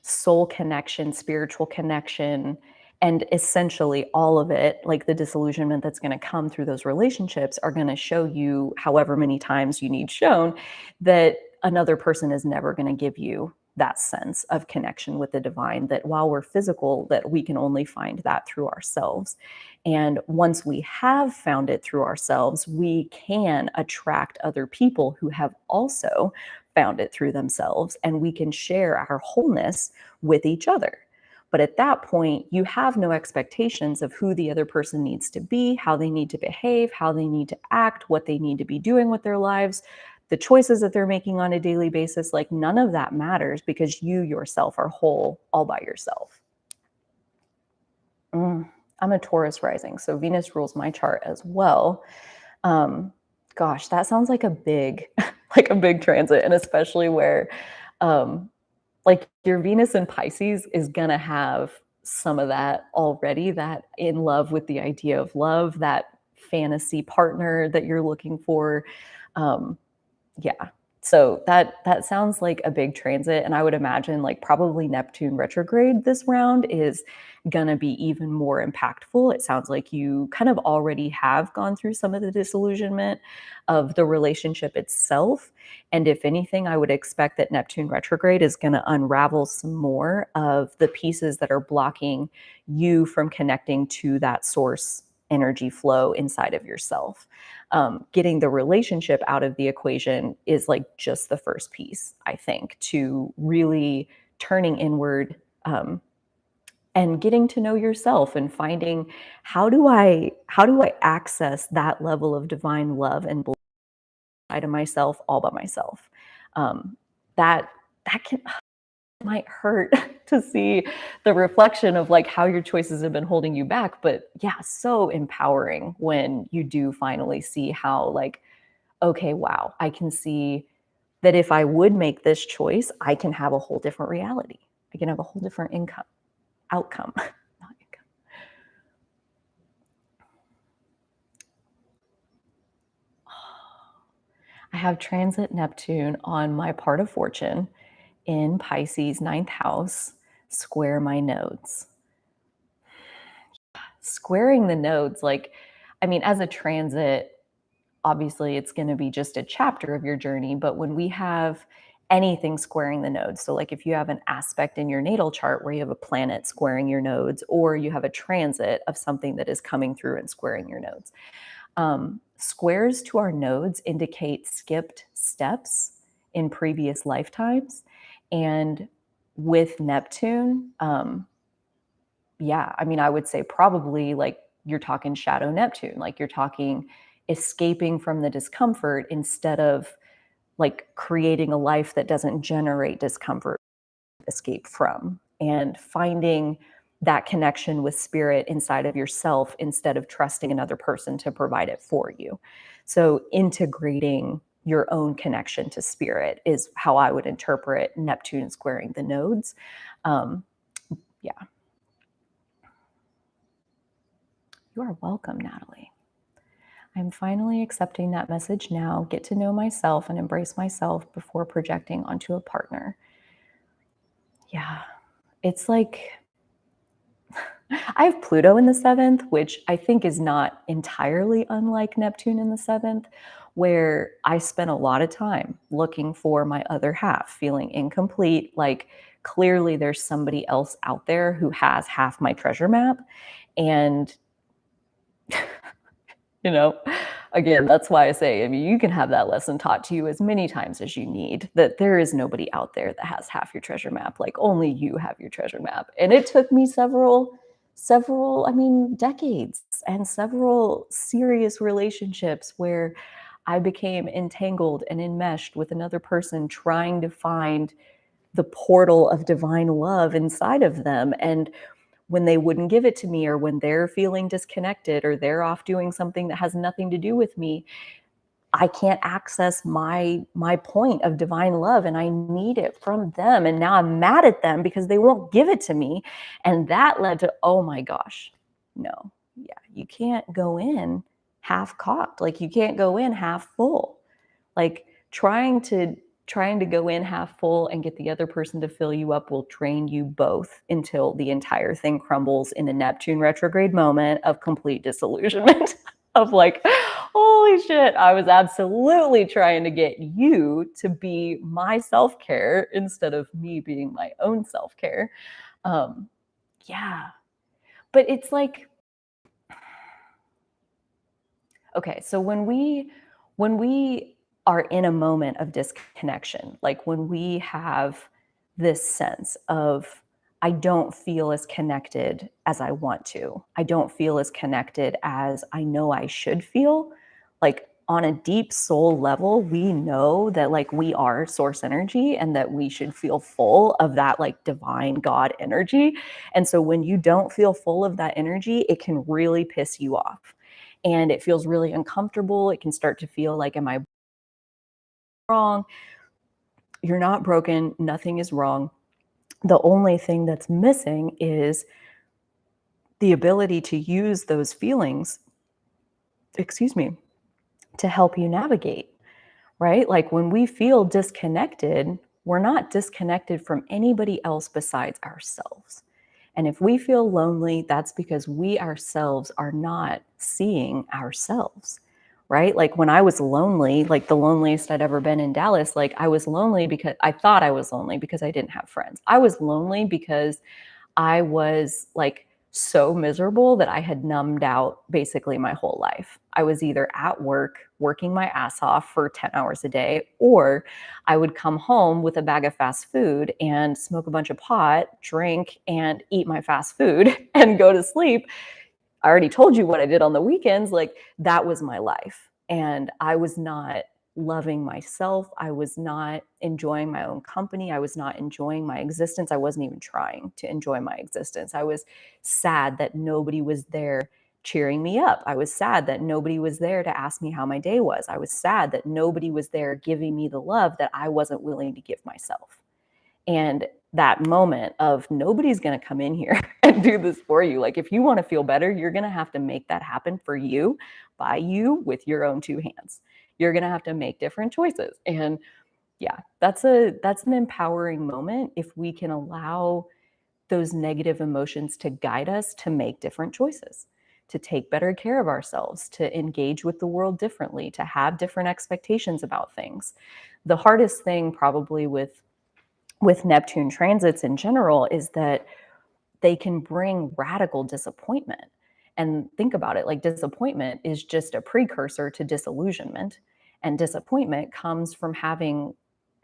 soul connection, spiritual connection, and essentially all of it, like the disillusionment that's going to come through those relationships, are going to show you, however many times you need shown, that another person is never going to give you that sense of connection with the divine, that while we're physical, that we can only find that through ourselves. And once we have found it through ourselves, we can attract other people who have also found it through themselves, and we can share our wholeness with each other. But at that point, you have no expectations of who the other person needs to be, how they need to behave, how they need to act, what they need to be doing with their lives, the choices that they're making on a daily basis. Like none of that matters, because you yourself are whole all by yourself. I'm a Taurus rising, so Venus rules my chart as well. Gosh, that sounds like a big, like a big transit, and especially where, like your Venus in Pisces is gonna have some of that already. That in love with the idea of love, that fantasy partner that you're looking for. Um, yeah. So that sounds like a big transit, and I would imagine like probably Neptune retrograde this round is gonna be even more impactful. It sounds like you kind of already have gone through some of the disillusionment of the relationship itself. And if anything, I would expect that Neptune retrograde is gonna unravel some more of the pieces that are blocking you from connecting to that source energy flow inside of yourself. Getting the relationship out of the equation is like just the first piece, I think, to really turning inward, and getting to know yourself and finding, how do I access that level of divine love and bliss inside of myself all by myself. That that can might hurt to see the reflection of like how your choices have been holding you back, but yeah, so empowering when you do finally see how, like, okay, wow, I can see that if I would make this choice, I can have a whole different reality. I can have a whole different outcome, not income. I have transit Neptune on my part of fortune in Pisces, ninth house, square my nodes. Squaring the nodes, like, I mean, as a transit, obviously it's going to be just a chapter of your journey, but when we have anything squaring the nodes, so like if you have an aspect in your natal chart where you have a planet squaring your nodes, or you have a transit of something that is coming through and squaring your nodes, squares to our nodes indicate skipped steps in previous lifetimes. And with Neptune, yeah, I mean, I would say probably like you're talking shadow Neptune, like you're talking escaping from the discomfort instead of like creating a life that doesn't generate discomfort, escape from, and finding that connection with spirit inside of yourself instead of trusting another person to provide it for you. So integrating your own connection to spirit is how I would interpret Neptune squaring the nodes. Um, yeah. You are welcome, Natalie. I'm finally accepting that message now. Get to know myself and embrace myself before projecting onto a partner. Yeah, it's like I have Pluto in the seventh, which I think is not entirely unlike Neptune in the seventh, where I spent a lot of time looking for my other half, feeling incomplete. Like clearly there's somebody else out there who has half my treasure map. And you know, again, that's why I say, I mean, you can have that lesson taught to you as many times as you need, that there is nobody out there that has half your treasure map. Like only you have your treasure map. And it took me several, I mean, decades and several serious relationships where I became entangled and enmeshed with another person trying to find the portal of divine love inside of them. And when they wouldn't give it to me, or when they're feeling disconnected, or they're off doing something that has nothing to do with me, I can't access my point of divine love, and I need it from them. And now I'm mad at them because they won't give it to me. And that led to, oh my gosh, no. Yeah, you can't go in half cocked. Like you can't go in half full. Like trying to go in half full and get the other person to fill you up will drain you both until the entire thing crumbles in a Neptune retrograde moment of complete disillusionment of like, holy shit, I was absolutely trying to get you to be my self-care instead of me being my own self-care. Um, yeah. But it's like, okay, so when we are in a moment of disconnection, like when we have this sense of I don't feel as connected as I want to. I don't feel as connected as I know I should feel. Like on a deep soul level, we know that like we are source energy and that we should feel full of that like divine God energy. And so when you don't feel full of that energy, it can really piss you off and it feels really uncomfortable. It can start to feel like, am I wrong? You're not broken. Nothing is wrong. The only thing that's missing is the ability to use those feelings, excuse me, to help you navigate, right? Like when we feel disconnected, we're not disconnected from anybody else besides ourselves. And if we feel lonely, that's because we ourselves are not seeing ourselves, right? Like when I was lonely, like the loneliest I'd ever been in Dallas, like I was lonely because I thought I was lonely because I didn't have friends. I was lonely because I was like so miserable that I had numbed out basically my whole life. I was either at work, working my ass off for 10 hours a day, or I would come home with a bag of fast food and smoke a bunch of pot, drink, and eat my fast food and go to sleep. I already told you what I did on the weekends. Like that was my life. And I was not loving myself. I was not enjoying my own company. I was not enjoying my existence. I wasn't even trying to enjoy my existence. I was sad that nobody was there cheering me up. I was sad that nobody was there to ask me how my day was. I was sad that nobody was there giving me the love that I wasn't willing to give myself. And that moment of nobody's going to come in here and do this for you. Like if you want to feel better, you're going to have to make that happen for you by you with your own two hands. You're going to have to make different choices. And yeah, that's an empowering moment if we can allow those negative emotions to guide us to make different choices, to take better care of ourselves, to engage with the world differently, to have different expectations about things. The hardest thing probably with Neptune transits in general is that they can bring radical disappointment. And think about it, like disappointment is just a precursor to disillusionment. And disappointment comes from having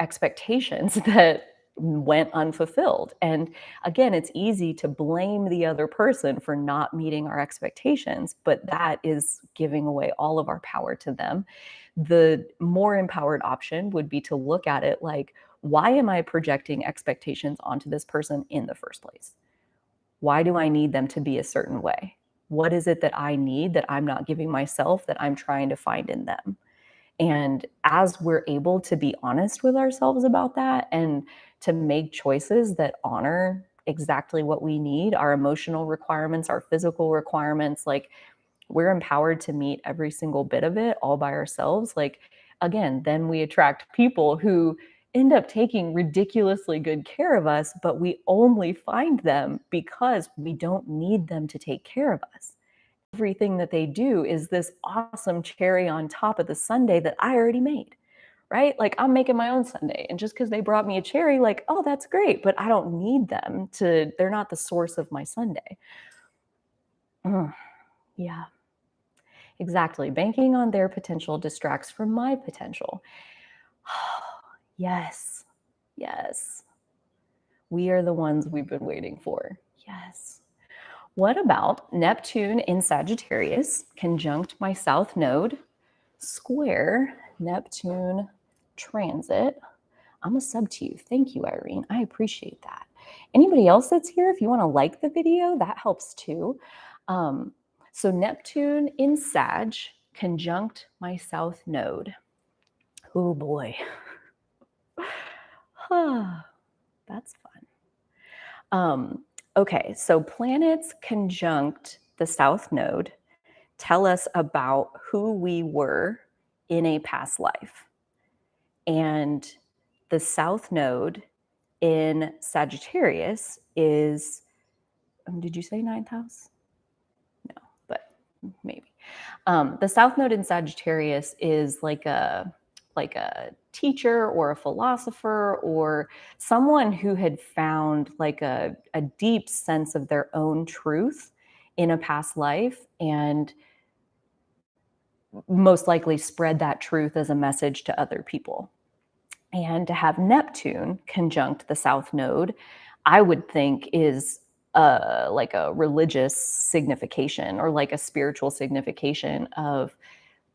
expectations that went unfulfilled. And again, it's easy to blame the other person for not meeting our expectations, but that is giving away all of our power to them. The more empowered option would be to look at it like, why am I projecting expectations onto this person in the first place? Why do I need them to be a certain way? What is it that I need that I'm not giving myself that I'm trying to find in them? And as we're able to be honest with ourselves about that and to make choices that honor exactly what we need, our emotional requirements, our physical requirements, like we're empowered to meet every single bit of it all by ourselves. Like, again, then we attract people who end up taking ridiculously good care of us, but we only find them because we don't need them to take care of us. Everything that they do is this awesome cherry on top of the sundae that I already made, right? Like I'm making my own sundae. And just because they brought me a cherry, like, oh, that's great, but I don't need them to, they're not the source of my sundae. Yeah. Exactly. Banking on their potential distracts from my potential. Yes. Yes. We are the ones we've been waiting for. Yes. What about Neptune in Sagittarius conjunct my South Node, square Neptune transit? I'm a sub to you. Thank you, Irene. I appreciate that. Anybody else that's here, if you want to like the video, that helps too. Um, so Neptune in Sag conjunct my South Node. Oh boy. That's fun. Okay, so planets conjunct the South Node tell us about who we were in a past life. And the South Node in Sagittarius is, did you say ninth house? No, but maybe. The South Node in Sagittarius is like a teacher or a philosopher or someone who had found like a deep sense of their own truth in a past life and most likely spread that truth as a message to other people. And to have Neptune conjunct the South Node, I would think is like a religious signification or like a spiritual signification of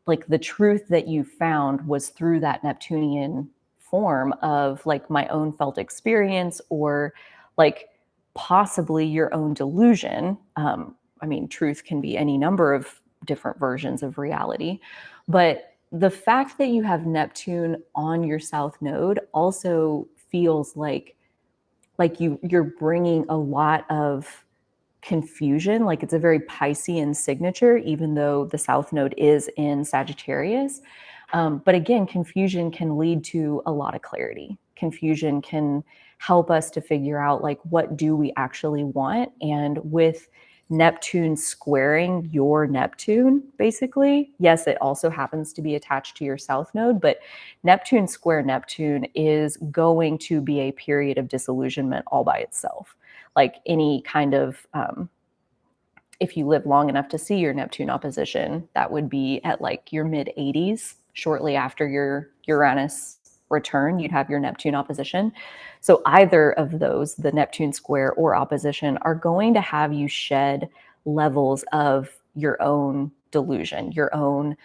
like the truth that you found was through that Neptunian form of like my own felt experience or like possibly your own delusion. I mean, truth can be any number of different versions of reality, but the fact that you have Neptune on your South Node also feels like you're bringing a lot of confusion. Like it's a very Piscean signature, even though the South Node is in Sagittarius. But again, confusion can lead to a lot of clarity. Confusion can help us to figure out like what do we actually want. And with Neptune squaring your Neptune, basically, yes, it also happens to be attached to your South Node, but Neptune square Neptune is going to be a period of disillusionment all by itself. Like any kind of, if you live long enough to see your Neptune opposition, that would be at like your mid 80s, shortly after your Uranus return, you'd have your Neptune opposition. So either of those, the Neptune square or opposition, are going to have you shed levels of your own delusion, your own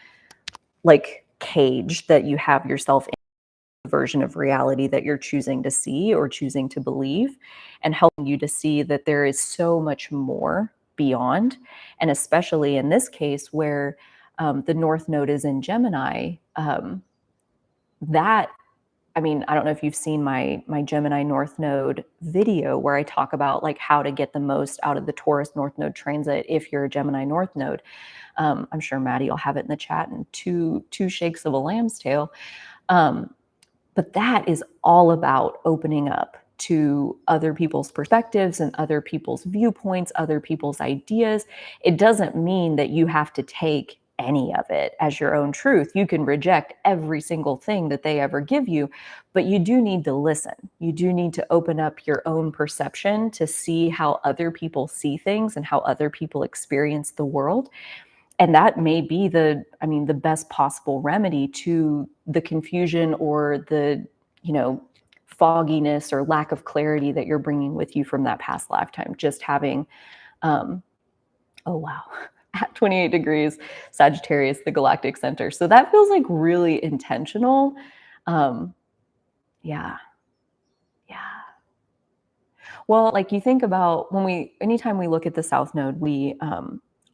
like cage that you have yourself in, version of reality that you're choosing to see or choosing to believe, and helping you to see that there is so much more beyond. And especially in this case where the North Node is in Gemini, that I mean, I don't know if you've seen my Gemini North Node video where I talk about like how to get the most out of the Taurus North Node transit if you're a Gemini North Node. I'm sure Maddie will have it in the chat in two shakes of a lamb's tail. But that is all about opening up to other people's perspectives and other people's viewpoints, other people's ideas. It doesn't mean that you have to take any of it as your own truth. You can reject every single thing that they ever give you, but you do need to listen. You do need to open up your own perception to see how other people see things and how other people experience the world. And that may be the best possible remedy to the confusion or the, fogginess or lack of clarity that you're bringing with you from that past lifetime. Just having, oh wow, at 28 degrees, Sagittarius, the galactic center. So that feels like really intentional. Yeah, yeah. Well, like you think about anytime we look at the South Node, we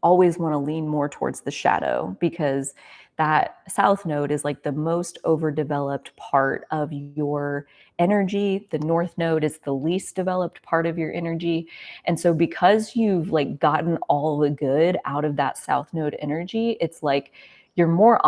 always want to lean more towards the shadow, because that South Node is like the most overdeveloped part of your energy. The North Node is the least developed part of your energy. And so because you've like gotten all the good out of that South Node energy, it's like you're more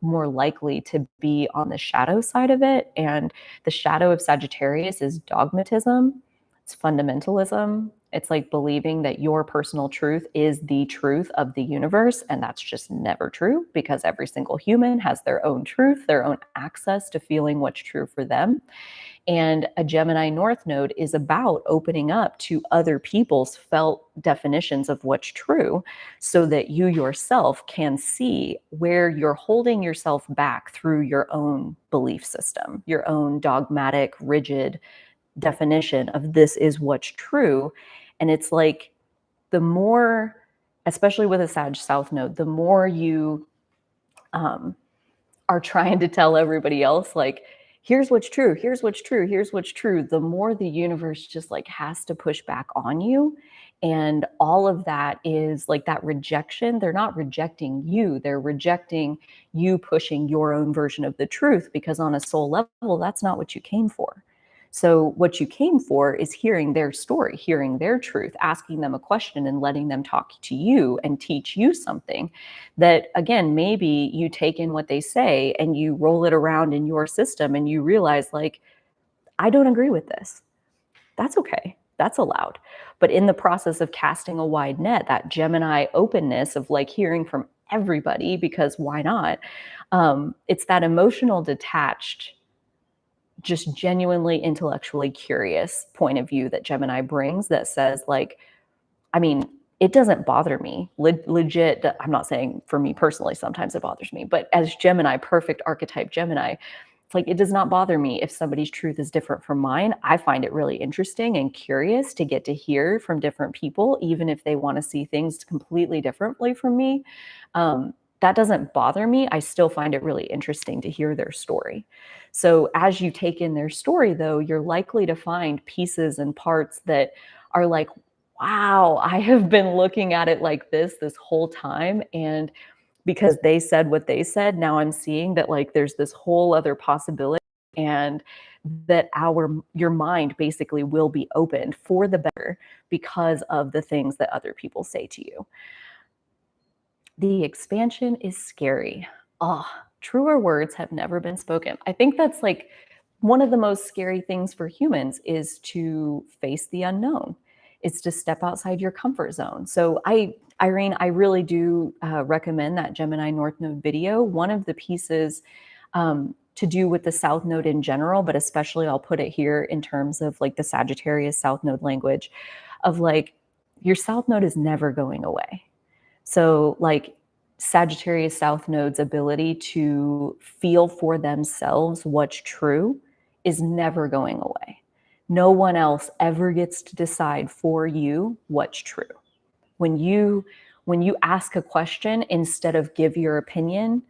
likely to be on the shadow side of it. And the shadow of Sagittarius is dogmatism. It's fundamentalism. It's like believing that your personal truth is the truth of the universe. And that's just never true, because every single human has their own truth, their own access to feeling what's true for them. And a Gemini North Node is about opening up to other people's felt definitions of what's true, so that you yourself can see where you're holding yourself back through your own belief system, your own dogmatic, rigid definition of this is what's true. And it's like the more, especially with a Sag South Node, the more you are trying to tell everybody else, like, here's what's true, here's what's true, here's what's true, the more the universe just like has to push back on you. And all of that is like that rejection. They're not rejecting you, they're rejecting you pushing your own version of the truth, because on a soul level, that's not what you came for. So what you came for is hearing their story, hearing their truth, asking them a question and letting them talk to you and teach you something that, again, maybe you take in what they say and you roll it around in your system and you realize, like, I don't agree with this. That's okay. That's allowed. But in the process of casting a wide net, that Gemini openness of like hearing from everybody, because why not? It's that emotional detached, just genuinely intellectually curious point of view that Gemini brings, that says, like, I mean, it doesn't bother me. Legit, I'm not saying for me personally, sometimes it bothers me, but as Gemini, perfect archetype Gemini, it's like, it does not bother me if somebody's truth is different from mine. I find it really interesting and curious to get to hear from different people, even if they want to see things completely differently from me. That doesn't bother me. I still find it really interesting to hear their story. So as you take in their story, though, you're likely to find pieces and parts that are like, wow, I have been looking at it like this whole time. And because they said what they said, now I'm seeing that like there's this whole other possibility, and that your mind basically will be opened for the better because of the things that other people say to you. The expansion is scary. Oh, truer words have never been spoken. I think that's like one of the most scary things for humans, is to face the unknown. It's to step outside your comfort zone. So Irene, I really do recommend that Gemini North Node video. One of the pieces to do with the South Node in general, but especially I'll put it here in terms of like the Sagittarius South Node language of like, your South Node is never going away. So like Sagittarius South Node's ability to feel for themselves what's true is never going away. No one else ever gets to decide for you what's true. When you ask a question instead of give your opinion,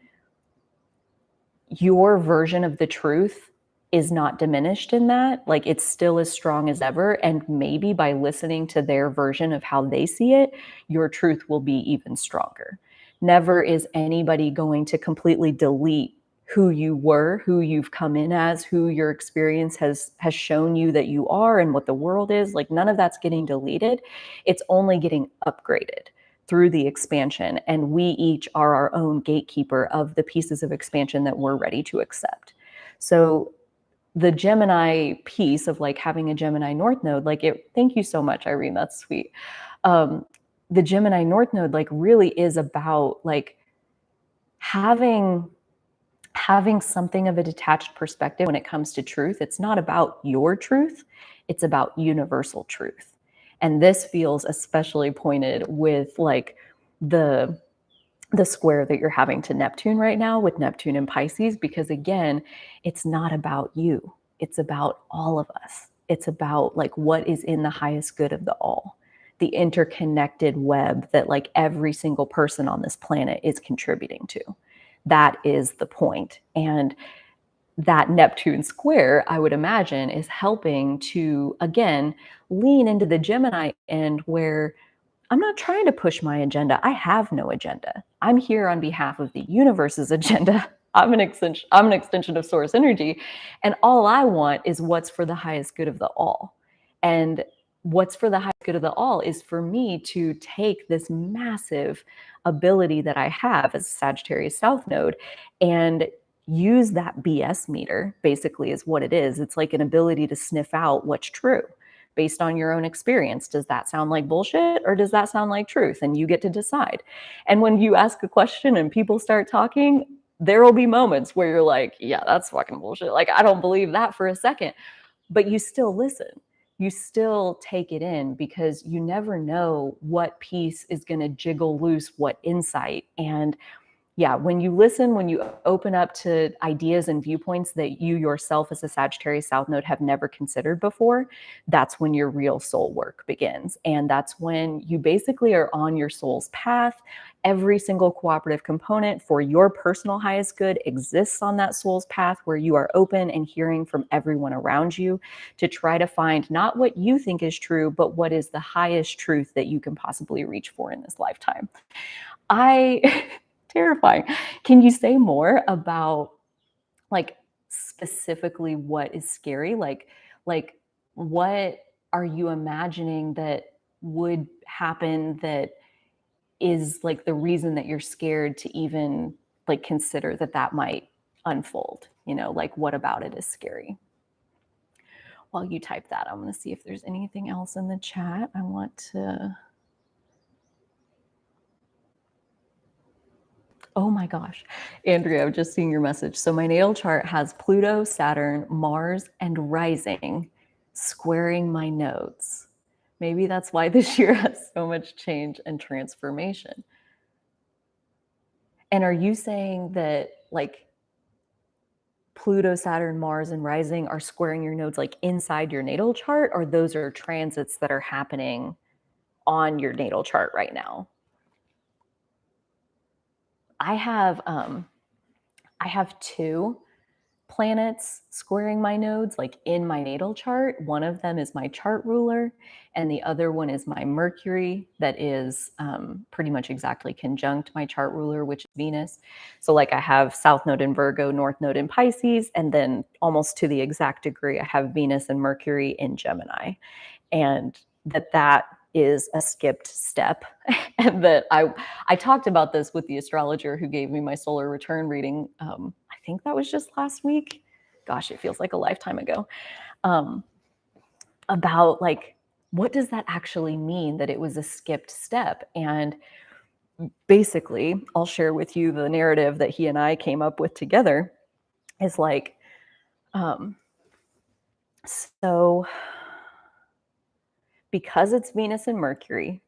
your version of the truth is not diminished in that. Like, it's still as strong as ever. And maybe by listening to their version of how they see it, your truth will be even stronger. Never is anybody going to completely delete who you were, who you've come in as, who your experience has shown you that you are and what the world is. Like none of that's getting deleted. It's only getting upgraded through the expansion, and we each are our own gatekeeper of the pieces of expansion that we're ready to accept. So the Gemini piece of like having a Gemini North Node, like it, thank you so much, Irene, that's sweet. Um, the Gemini North Node like really is about like having something of a detached perspective when it comes to truth. It's not about your truth, it's about universal truth. And this feels especially pointed with like the square that you're having to Neptune right now with Neptune in Pisces, because again, it's not about you. It's about all of us. It's about like what is in the highest good of the all, the interconnected web that like every single person on this planet is contributing to. That is the point. And that Neptune square, I would imagine, is helping to, again, lean into the Gemini end where I'm not trying to push my agenda. I have no agenda. I'm here on behalf of the universe's agenda. I'm an extension of source energy. And all I want is what's for the highest good of the all. And what's for the highest good of the all is for me to take this massive ability that I have as a Sagittarius South Node and use that BS meter, basically, is what it is. It's like an ability to sniff out what's true based on your own experience. Does that sound like bullshit or does that sound like truth? And you get to decide. And when you ask a question and people start talking, there will be moments where you're like, yeah, that's fucking bullshit. Like, I don't believe that for a second. But you still listen. You still take it in because you never know what piece is going to jiggle loose what insight. And yeah, when you listen, when you open up to ideas and viewpoints that you yourself as a Sagittarius South Node have never considered before, that's when your real soul work begins. And that's when you basically are on your soul's path. Every single cooperative component for your personal highest good exists on that soul's path where you are open and hearing from everyone around you to try to find not what you think is true, but what is the highest truth that you can possibly reach for in this lifetime. Terrifying. Can you say more about like specifically what is scary? Like what are you imagining that would happen that is like the reason that you're scared to even like consider that that might unfold? You know, like what about it is scary? While you type that, I'm going to see if there's anything else in the chat I want to. Oh my gosh. Andrea, I'm just seeing your message. So my natal chart has Pluto, Saturn, Mars, and rising squaring my nodes. Maybe that's why this year has so much change and transformation. And are you saying that like Pluto, Saturn, Mars, and rising are squaring your nodes like inside your natal chart, or those are transits that are happening on your natal chart right now? I have two planets squaring my nodes like in my natal chart. One of them is my chart ruler and the other one is my Mercury that is pretty much exactly conjunct my chart ruler, which is Venus. So like I have South Node in Virgo, North Node in Pisces, and then almost to the exact degree I have Venus and Mercury in Gemini. And that is a skipped step. And that I talked about this with the astrologer who gave me my solar return reading. I think that was just last week. Gosh, it feels like a lifetime ago. About like, what does that actually mean that it was a skipped step? And basically, I'll share with you the narrative that he and I came up with together is like, so because it's Venus and Mercury,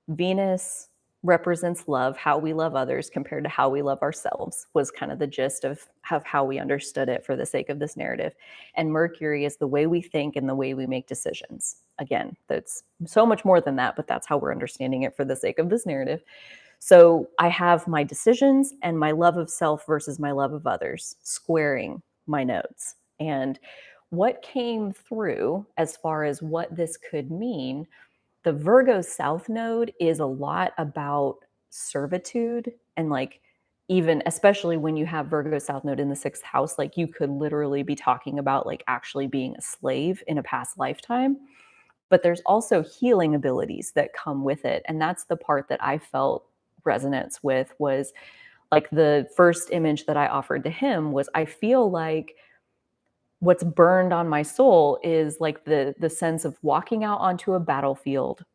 Venus represents love, how we love others compared to how we love ourselves, was kind of the gist of how we understood it for the sake of this narrative. And Mercury is the way we think and the way we make decisions. Again, that's so much more than that, but that's how we're understanding it for the sake of this narrative. So I have my decisions and my love of self versus my love of others squaring my nodes. And what came through as far as what this could mean, the Virgo South Node is a lot about servitude and like even especially when you have Virgo South Node in the 6th house, like you could literally be talking about like actually being a slave in a past lifetime. But there's also healing abilities that come with it. And that's the part that I felt resonance with was like the first image that I offered to him was I feel like what's burned on my soul is like the sense of walking out onto a battlefield,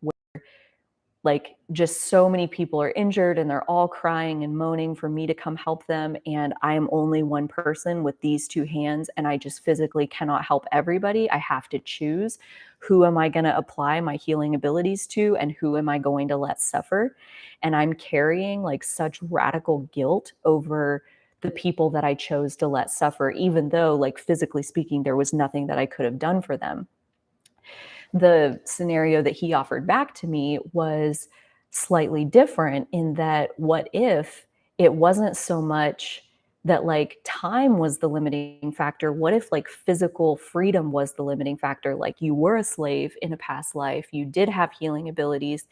like just so many people are injured and they're all crying and moaning for me to come help them, and I'm only one person with these two hands and I just physically cannot help everybody. I have to choose, who am I going to apply my healing abilities to and who am I going to let suffer? And I'm carrying like such radical guilt over the people that I chose to let suffer, even though like physically speaking there was nothing that I could have done for them. The scenario that he offered back to me was slightly different in that what if it wasn't so much that like time was the limiting factor? What if like physical freedom was the limiting factor? Like you were a slave in a past life, you did have healing abilities,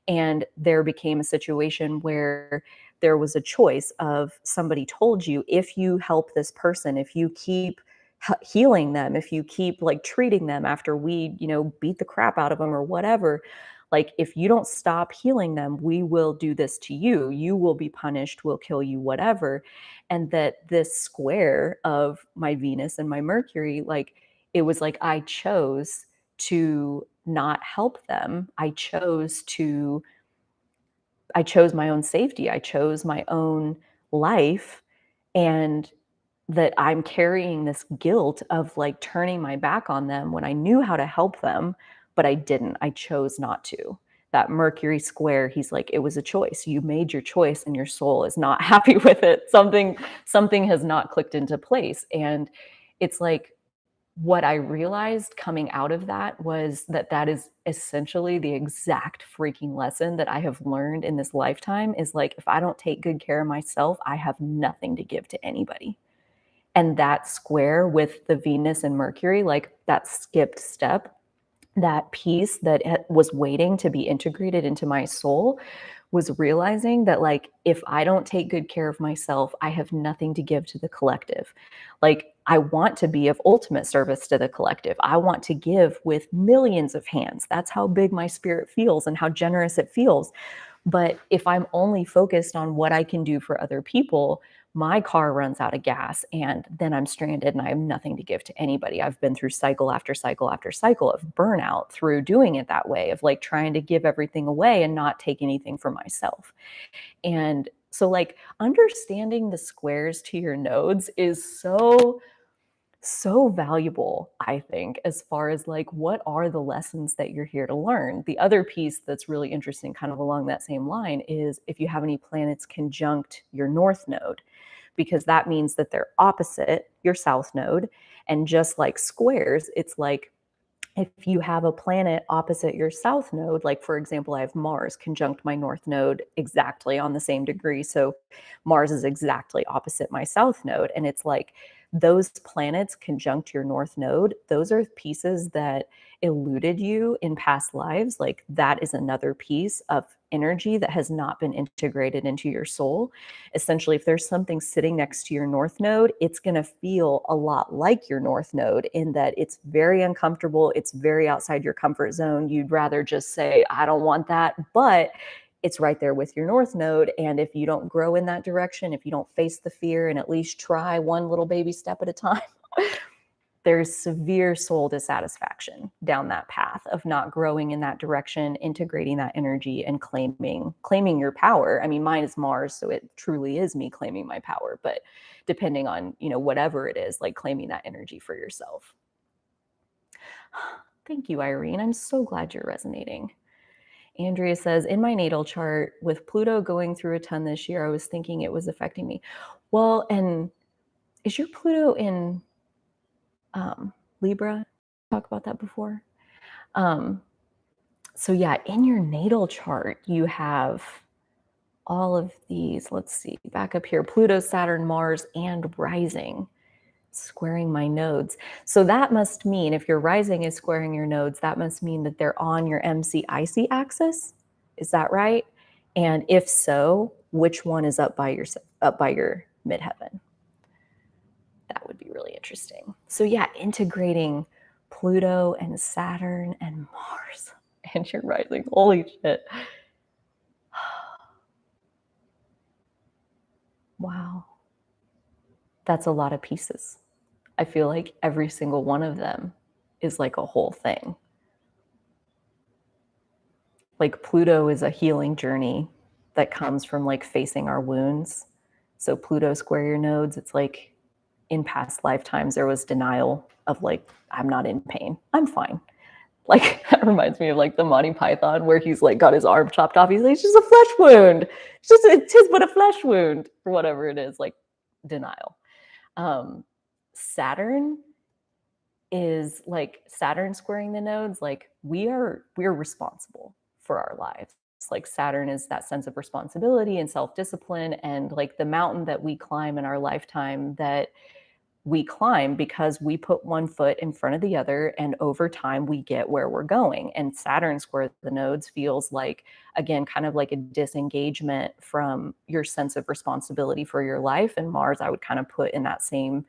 and there became a situation where there was a choice of somebody told you, if you help this person, if you keep healing them, if you keep like treating them after we, beat the crap out of them or whatever, like if you don't stop healing them, we will do this to you. You will be punished, we'll kill you, whatever. And that this square of my Venus and my Mercury, like it was like I chose to not help them. I chose my own safety. I chose my own life. And that I'm carrying this guilt of like turning my back on them when I knew how to help them, but I didn't. I chose not to. That Mercury square, he's like, it was a choice. You made your choice and your soul is not happy with it. Something has not clicked into place. And it's like what I realized coming out of that was that that is essentially the exact freaking lesson that I have learned in this lifetime is like, if I don't take good care of myself, I have nothing to give to anybody. And that square with the Venus and Mercury, like that skipped step, that piece that was waiting to be integrated into my soul was realizing that like if I don't take good care of myself, I have nothing to give to the collective. Like I want to be of ultimate service to the collective. I want to give with millions of hands. That's how big my spirit feels and how generous it feels. But if I'm only focused on what I can do for other people, my car runs out of gas and then I'm stranded and I have nothing to give to anybody. I've been through cycle after cycle after cycle of burnout through doing it that way, of like trying to give everything away and not take anything for myself. And so like understanding the squares to your nodes is so valuable, I think, as far as like what are the lessons that you're here to learn. The other piece that's really interesting kind of along that same line is if you have any planets conjunct your north node, because that means that they're opposite your south node. And just like squares, it's like if you have a planet opposite your south node, like for example, I have Mars conjunct my north node exactly on the same degree. So Mars is exactly opposite my south node. And it's like those planets conjunct your north node, those are pieces that eluded you in past lives. Like that is another piece of energy that has not been integrated into your soul. Essentially, if there's something sitting next to your north node, it's going to feel a lot like your north node in that it's very uncomfortable. It's very outside your comfort zone. You'd rather just say, I don't want that. But it's right there with your north node. And if you don't grow in that direction, if you don't face the fear and at least try one little baby step at a time, there's severe soul dissatisfaction down that path of not growing in that direction, integrating that energy and claiming your power. I mean, mine is Mars, so it truly is me claiming my power, but depending on, whatever it is, like claiming that energy for yourself. Thank you, Irene. I'm so glad you're resonating. Andrea says, in my natal chart, with Pluto going through a ton this year, I was thinking it was affecting me. Well, and is your Pluto in Libra? Talk about that before. So yeah, in your natal chart, you have all of these, let's see, back up here, Pluto, Saturn, Mars, and rising squaring my nodes. So that must mean if your rising is squaring your nodes, that must mean that they're on your MC-IC axis. Is that right? And if so, which one is up by yourself? up by your midheaven. That would be really interesting. So yeah, integrating Pluto and Saturn and Mars and your rising. Holy shit. Wow. That's a lot of pieces. I feel like every single one of them is like a whole thing. Like Pluto is a healing journey that comes from like facing our wounds. So Pluto square your nodes, it's like in past lifetimes there was denial of like, I'm not in pain, I'm fine. Like that reminds me of like the Monty Python where he's like got his arm chopped off. He's like, it's just a flesh wound. It's just but a flesh wound, or whatever it is, like denial. Saturn is like Saturn squaring the nodes, like we're responsible for our lives. Like Saturn is that sense of responsibility and self-discipline, and like the mountain that we climb in our lifetime that we climb because we put one foot in front of the other, and over time we get where we're going. And Saturn square the nodes feels like, again, kind of like a disengagement from your sense of responsibility for your life. And Mars I would kind of put in that same,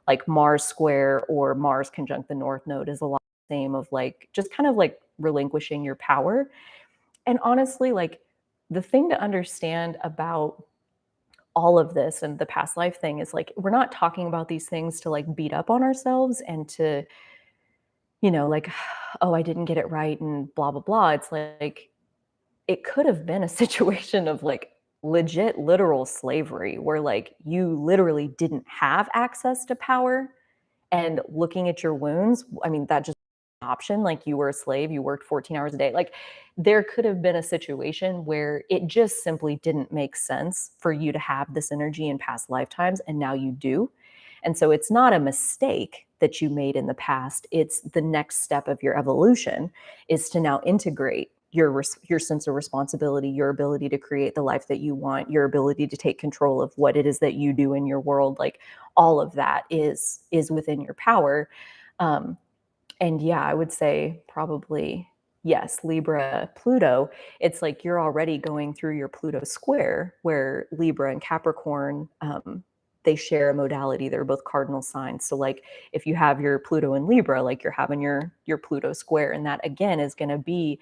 like Mars square or Mars conjunct the North Node is a lot the same of like just kind of like relinquishing your power. And honestly, like the thing to understand about all of this and the past life thing is like we're not talking about these things to like beat up on ourselves and to, you know, like, oh, I didn't get it right and blah blah blah. It's like it could have been a situation of like legit literal slavery where like you literally didn't have access to power, and looking at your wounds, I mean, that just option, like you were a slave, you worked 14 hours a day. Like there could have been a situation where it just simply didn't make sense for you to have this energy in past lifetimes, and now you do. And so it's not a mistake that you made in the past. It's the next step of your evolution is to now integrate your sense of responsibility, your ability to create the life that you want, your ability to take control of what it is that you do in your world. Like all of that is within your power. And yeah, I would say probably yes, Libra, Pluto. It's like you're already going through your Pluto square, where Libra and Capricorn, they share a modality. They're both cardinal signs. So like if you have your Pluto in Libra, like you're having your Pluto square, and that again is going to be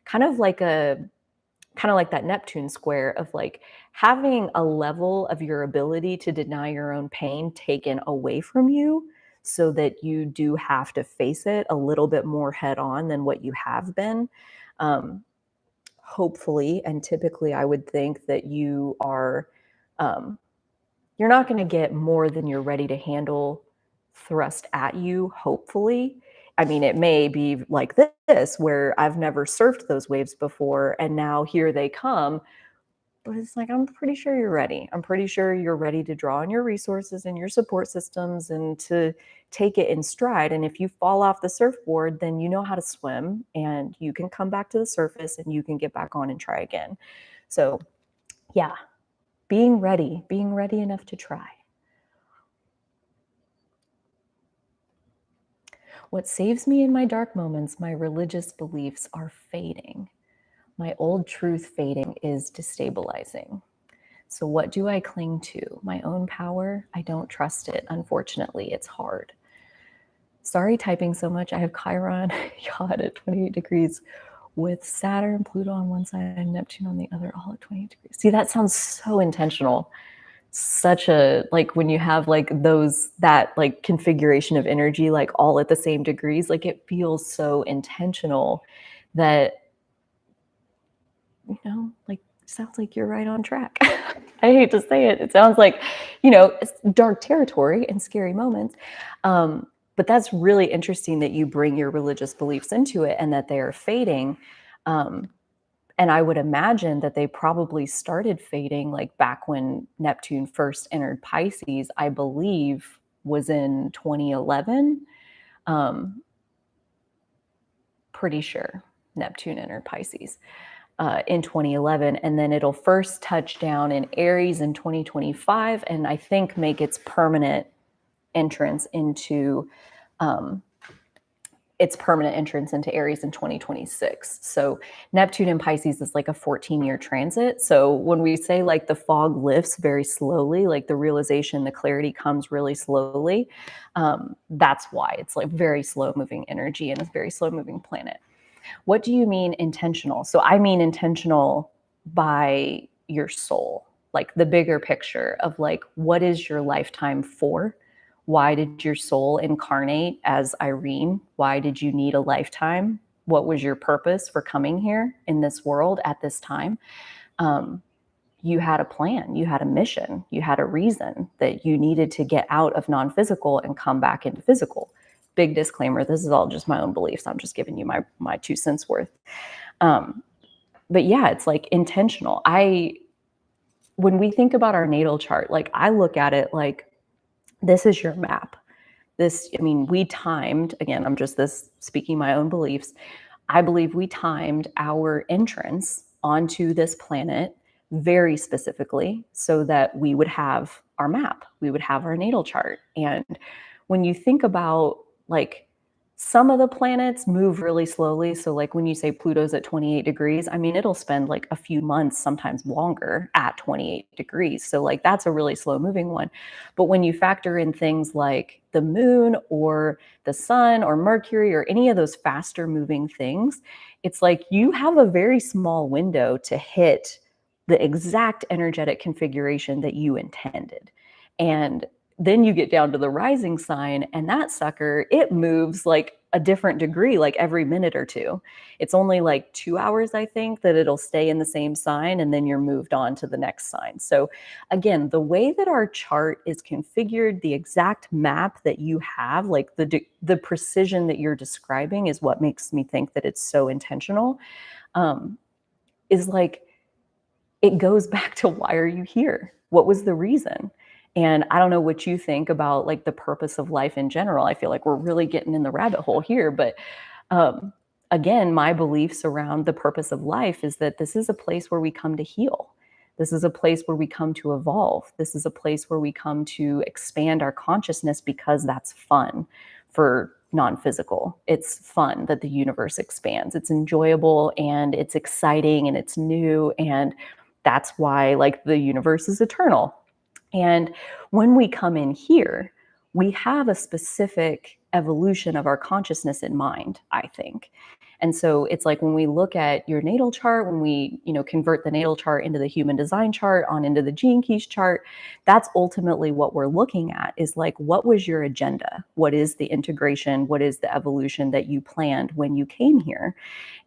kind of like that Neptune square of like having a level of your ability to deny your own pain taken away from you, so that you do have to face it a little bit more head on than what you have been. Hopefully, and typically I would think that you are, you're not going to get more than you're ready to handle thrust at you, hopefully. I mean, it may be like this, where I've never surfed those waves before, and now here they come. But it's like, I'm pretty sure you're ready. I'm pretty sure you're ready to draw on your resources and your support systems and to take it in stride. And if you fall off the surfboard, then you know how to swim and you can come back to the surface and you can get back on and try again. So, yeah, being ready enough to try. What saves me in my dark moments, my religious beliefs are fading. My old truth fading is destabilizing. So what do I cling to? My own power? I don't trust it. Unfortunately, it's hard. Sorry typing so much. I have Chiron, God, at 28 degrees with Saturn, Pluto on one side and Neptune on the other, all at 28 degrees. See, that sounds so intentional. Such a, like when you have like that like configuration of energy, like all at the same degrees, like it feels so intentional that, you know, like sounds like you're right on track. I hate to say it. It sounds like, you know, it's dark territory and scary moments. But that's really interesting that you bring your religious beliefs into it and that they are fading. And I would imagine that they probably started fading like back when Neptune first entered Pisces, I believe was in 2011. Pretty sure Neptune entered Pisces in 2011. And then it'll first touch down in Aries in 2025. And I think make its permanent entrance into its permanent entrance into Aries in 2026. So Neptune in Pisces is like a 14-year transit. So when we say like the fog lifts very slowly, like the realization, the clarity comes really slowly, that's why it's like very slow moving energy and a very slow moving planet. What do you mean intentional? So I mean intentional by your soul, like the bigger picture of like, what is your lifetime for? Why did your soul incarnate as Irene? Why did you need a lifetime? What was your purpose for coming here in this world at this time? You had a plan, you had a mission, you had a reason that you needed to get out of non-physical and come back into physical. Big disclaimer, this is all just my own beliefs. I'm just giving you my 2 cents worth. But yeah, it's like intentional. When we think about our natal chart, like I look at it like this is your map. We timed, again, I'm just speaking my own beliefs. I believe we timed our entrance onto this planet very specifically so that we would have our map, we would have our natal chart. And when you think about like some of the planets move really slowly. So like when you say Pluto's at 28 degrees, it'll spend like a few months, sometimes longer at 28 degrees. So like that's a really slow moving one. But when you factor in things like the moon or the sun or Mercury or any of those faster moving things, it's like you have a very small window to hit the exact energetic configuration that you intended. And then you get down to the rising sign, and that sucker, it moves like a different degree, like every minute or two. It's only like 2 hours, I think, that it'll stay in the same sign, and then you're moved on to the next sign. So again, the way that our chart is configured, the exact map that you have, like the precision that you're describing is what makes me think that it's so intentional, is like, it goes back to why are you here? What was the reason? And I don't know what you think about like the purpose of life in general. I feel like we're really getting in the rabbit hole here, but um, again, my beliefs around the purpose of life is that this is a place where we come to heal. This is a place where we come to evolve. This is a place where we come to expand our consciousness because that's fun for non-physical. It's fun that the universe expands. It's enjoyable and it's exciting and it's new, and that's why like the universe is eternal. And when we come in here, we have a specific evolution of our consciousness in mind, I think. And so it's like when we look at your natal chart, when we, convert the natal chart into the human design chart on into the gene keys chart, that's ultimately what we're looking at, is like, what was your agenda? What is the integration? What is the evolution that you planned when you came here?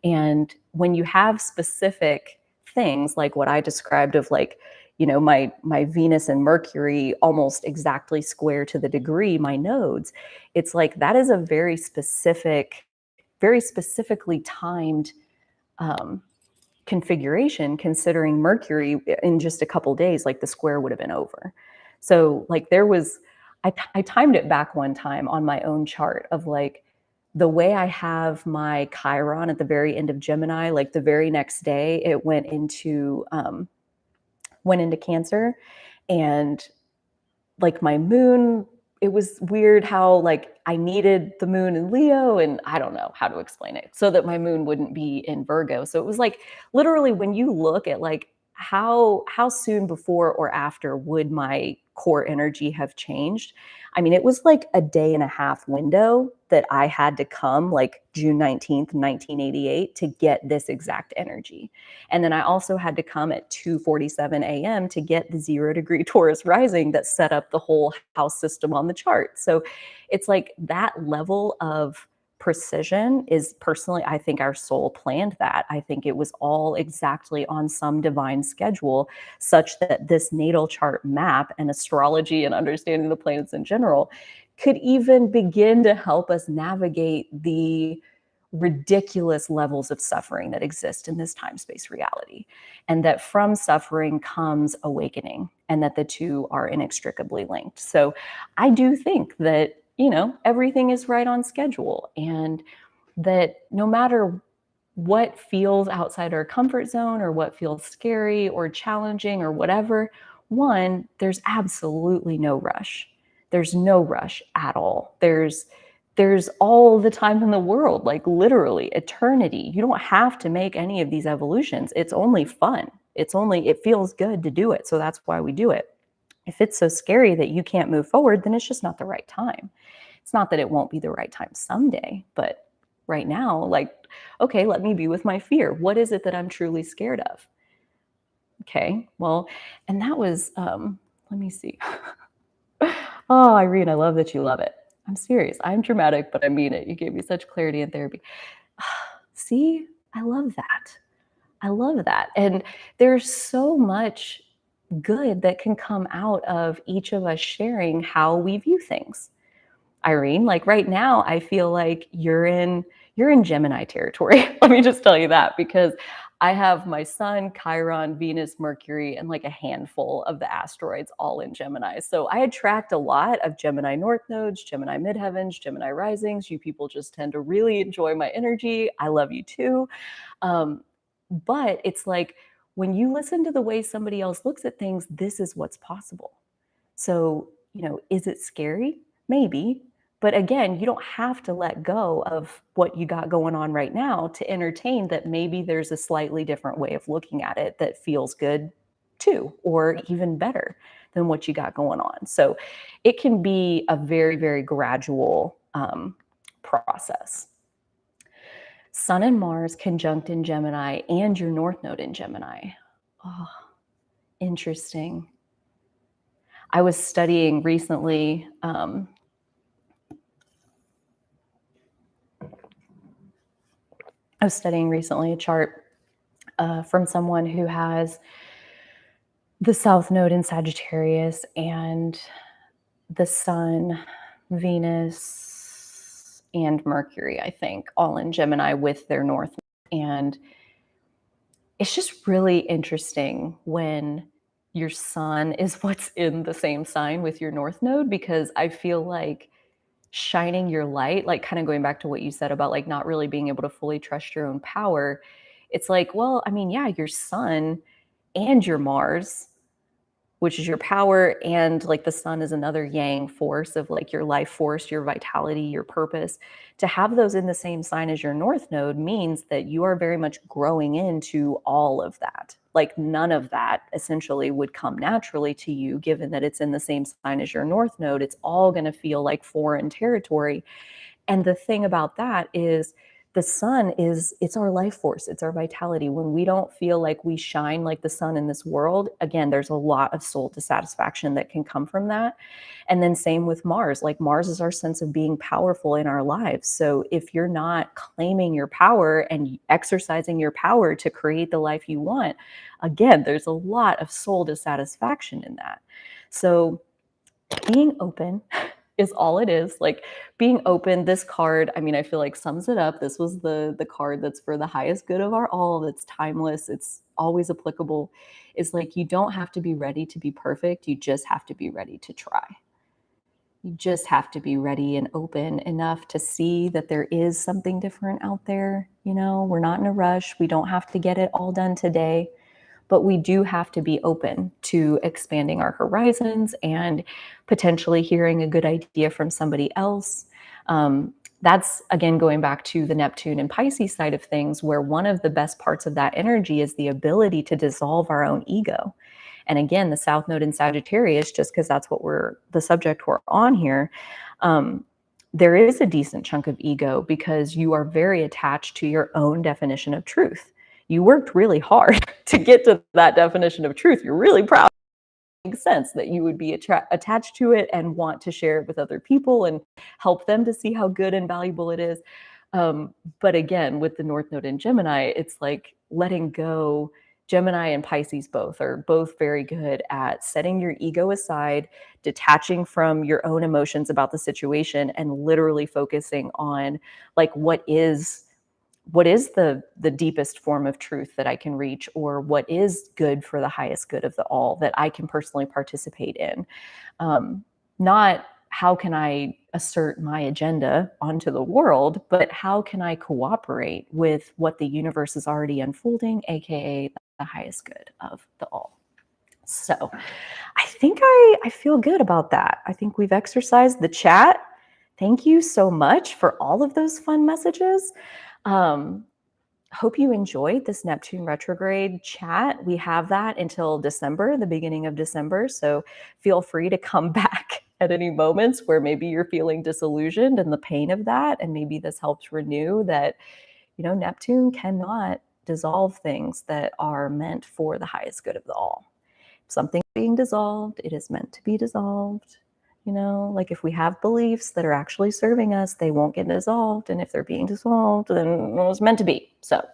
And when you have specific things like what I described of like, my Venus and Mercury almost exactly square to the degree, my nodes, it's like that is a very specifically timed configuration, considering Mercury in just a couple days, like the square would have been over. So like I timed it back one time on my own chart of like, the way I have my Chiron at the very end of Gemini, like the very next day, it went into Cancer, and like my moon, it was weird how like I needed the moon in Leo, and I don't know how to explain it, so that my moon wouldn't be in Virgo. So it was like literally when you look at like how soon before or after would my core energy have changed? It was like a day and a half window that I had to come, like June 19th, 1988, to get this exact energy. And then I also had to come at 2:47 a.m. to get the 0-degree Taurus rising that set up the whole house system on the chart. So it's like that level of precision is, personally, I think our soul planned that. I think it was all exactly on some divine schedule, such that this natal chart map and astrology and understanding the planets in general could even begin to help us navigate the ridiculous levels of suffering that exist in this time-space reality, and that from suffering comes awakening, and that the two are inextricably linked. So I do think that, everything is right on schedule, and that no matter what feels outside our comfort zone or what feels scary or challenging or whatever, one, there's absolutely no rush. There's no rush at all. there's all the time in the world, like literally eternity. You don't have to make any of these evolutions. It's only fun. It feels good to do it. So that's why we do it. If it's so scary that you can't move forward, then it's just not the right time. It's not that it won't be the right time someday, but right now, like, okay, let me be with my fear. What is it that I'm truly scared of? Okay, well, and that was, let me see. Oh, Irene, I love that you love it. I'm serious. I'm dramatic, but I mean it. You gave me such clarity in therapy. See, I love that. I love that. And there's so much good that can come out of each of us sharing how we view things. Irene, like right now, I feel like you're in Gemini territory. Let me just tell you that, because I have my Sun, Chiron, Venus, Mercury, and like a handful of the asteroids all in Gemini. So I attract a lot of Gemini North nodes, Gemini midheavens, Gemini risings. You people just tend to really enjoy my energy. I love you too. Um, but it's like when you listen to the way somebody else looks at things, this is what's possible. So, is it scary? Maybe. But again, you don't have to let go of what you got going on right now to entertain that maybe there's a slightly different way of looking at it that feels good too, or even better than what you got going on. So it can be a very, very gradual process. Sun and Mars conjunct in Gemini and your North Node in Gemini. Oh, interesting. I was studying recently. A chart from someone who has the South Node in Sagittarius and the Sun, Venus, and Mercury, I think, all in Gemini with their North. And it's just really interesting when your Sun is what's in the same sign with your North Node, because I feel like shining your light, like kind of going back to what you said about like not really being able to fully trust your own power. It's like, well, I mean, yeah, your Sun and your Mars, which is your power, and like the Sun is another yang force of like your life force, your vitality, your purpose. To have those in the same sign as your North Node means that you are very much growing into all of that. Like none of that essentially would come naturally to you, given that it's in the same sign as your North Node. It's all going to feel like foreign territory. And the thing about that is the Sun it's our life force, it's our vitality. When we don't feel like we shine like the Sun in this world, again, there's a lot of soul dissatisfaction that can come from that. And then same with Mars. Like Mars is our sense of being powerful in our lives. So if you're not claiming your power and exercising your power to create the life you want, again, there's a lot of soul dissatisfaction in that. So being open is all it is. Like being open, this card, I mean, I feel like sums it up. This was the card that's for the highest good of our all, that's timeless, it's always applicable. Is like, you don't have to be ready to be perfect. You just have to be ready to try. You just have to be ready and open enough to see that there is something different out there. We're not in a rush. We don't have to get it all done today. But we do have to be open to expanding our horizons and potentially hearing a good idea from somebody else. That's, again, going back to the Neptune and Pisces side of things, where one of the best parts of that energy is the ability to dissolve our own ego. And again, the South Node in Sagittarius, just because that's the subject we're on here, there is a decent chunk of ego because you are very attached to your own definition of truth. You worked really hard to get to that definition of truth. You're really proud. It makes sense that you would be attached to it and want to share it with other people and help them to see how good and valuable it is. But again, with the North Node in Gemini, it's like letting go. Gemini and Pisces are both very good at setting your ego aside, detaching from your own emotions about the situation, and literally focusing on like what is the deepest form of truth that I can reach, or what is good for the highest good of the all that I can personally participate in. Not how can I assert my agenda onto the world, but how can I cooperate with what the universe is already unfolding, aka the highest good of the all. So I think I feel good about that. I think we've exercised the chat. Thank you so much for all of those fun messages. Um, Hope you enjoyed this Neptune retrograde chat. We have that until December, the beginning of December. So feel free to come back at any moments where maybe you're feeling disillusioned and the pain of that. And maybe this helps renew that, Neptune cannot dissolve things that are meant for the highest good of the all. If something's being dissolved, it is meant to be dissolved. Like if we have beliefs that are actually serving us, they won't get dissolved. And if they're being dissolved, then it was meant to be. So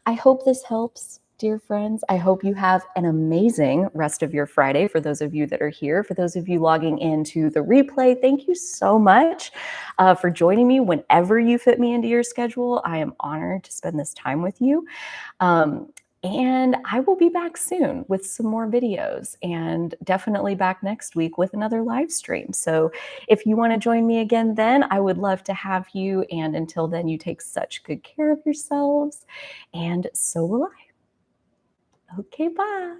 I hope this helps, dear friends. I hope you have an amazing rest of your Friday. For those of you that are here, for those of you logging into the replay, thank you so much for joining me whenever you fit me into your schedule. I am honored to spend this time with you. Um, and I will be back soon with some more videos and definitely back next week with another live stream. So if you want to join me again then, I would love to have you. And until then, you take such good care of yourselves. And so will I. Okay, bye.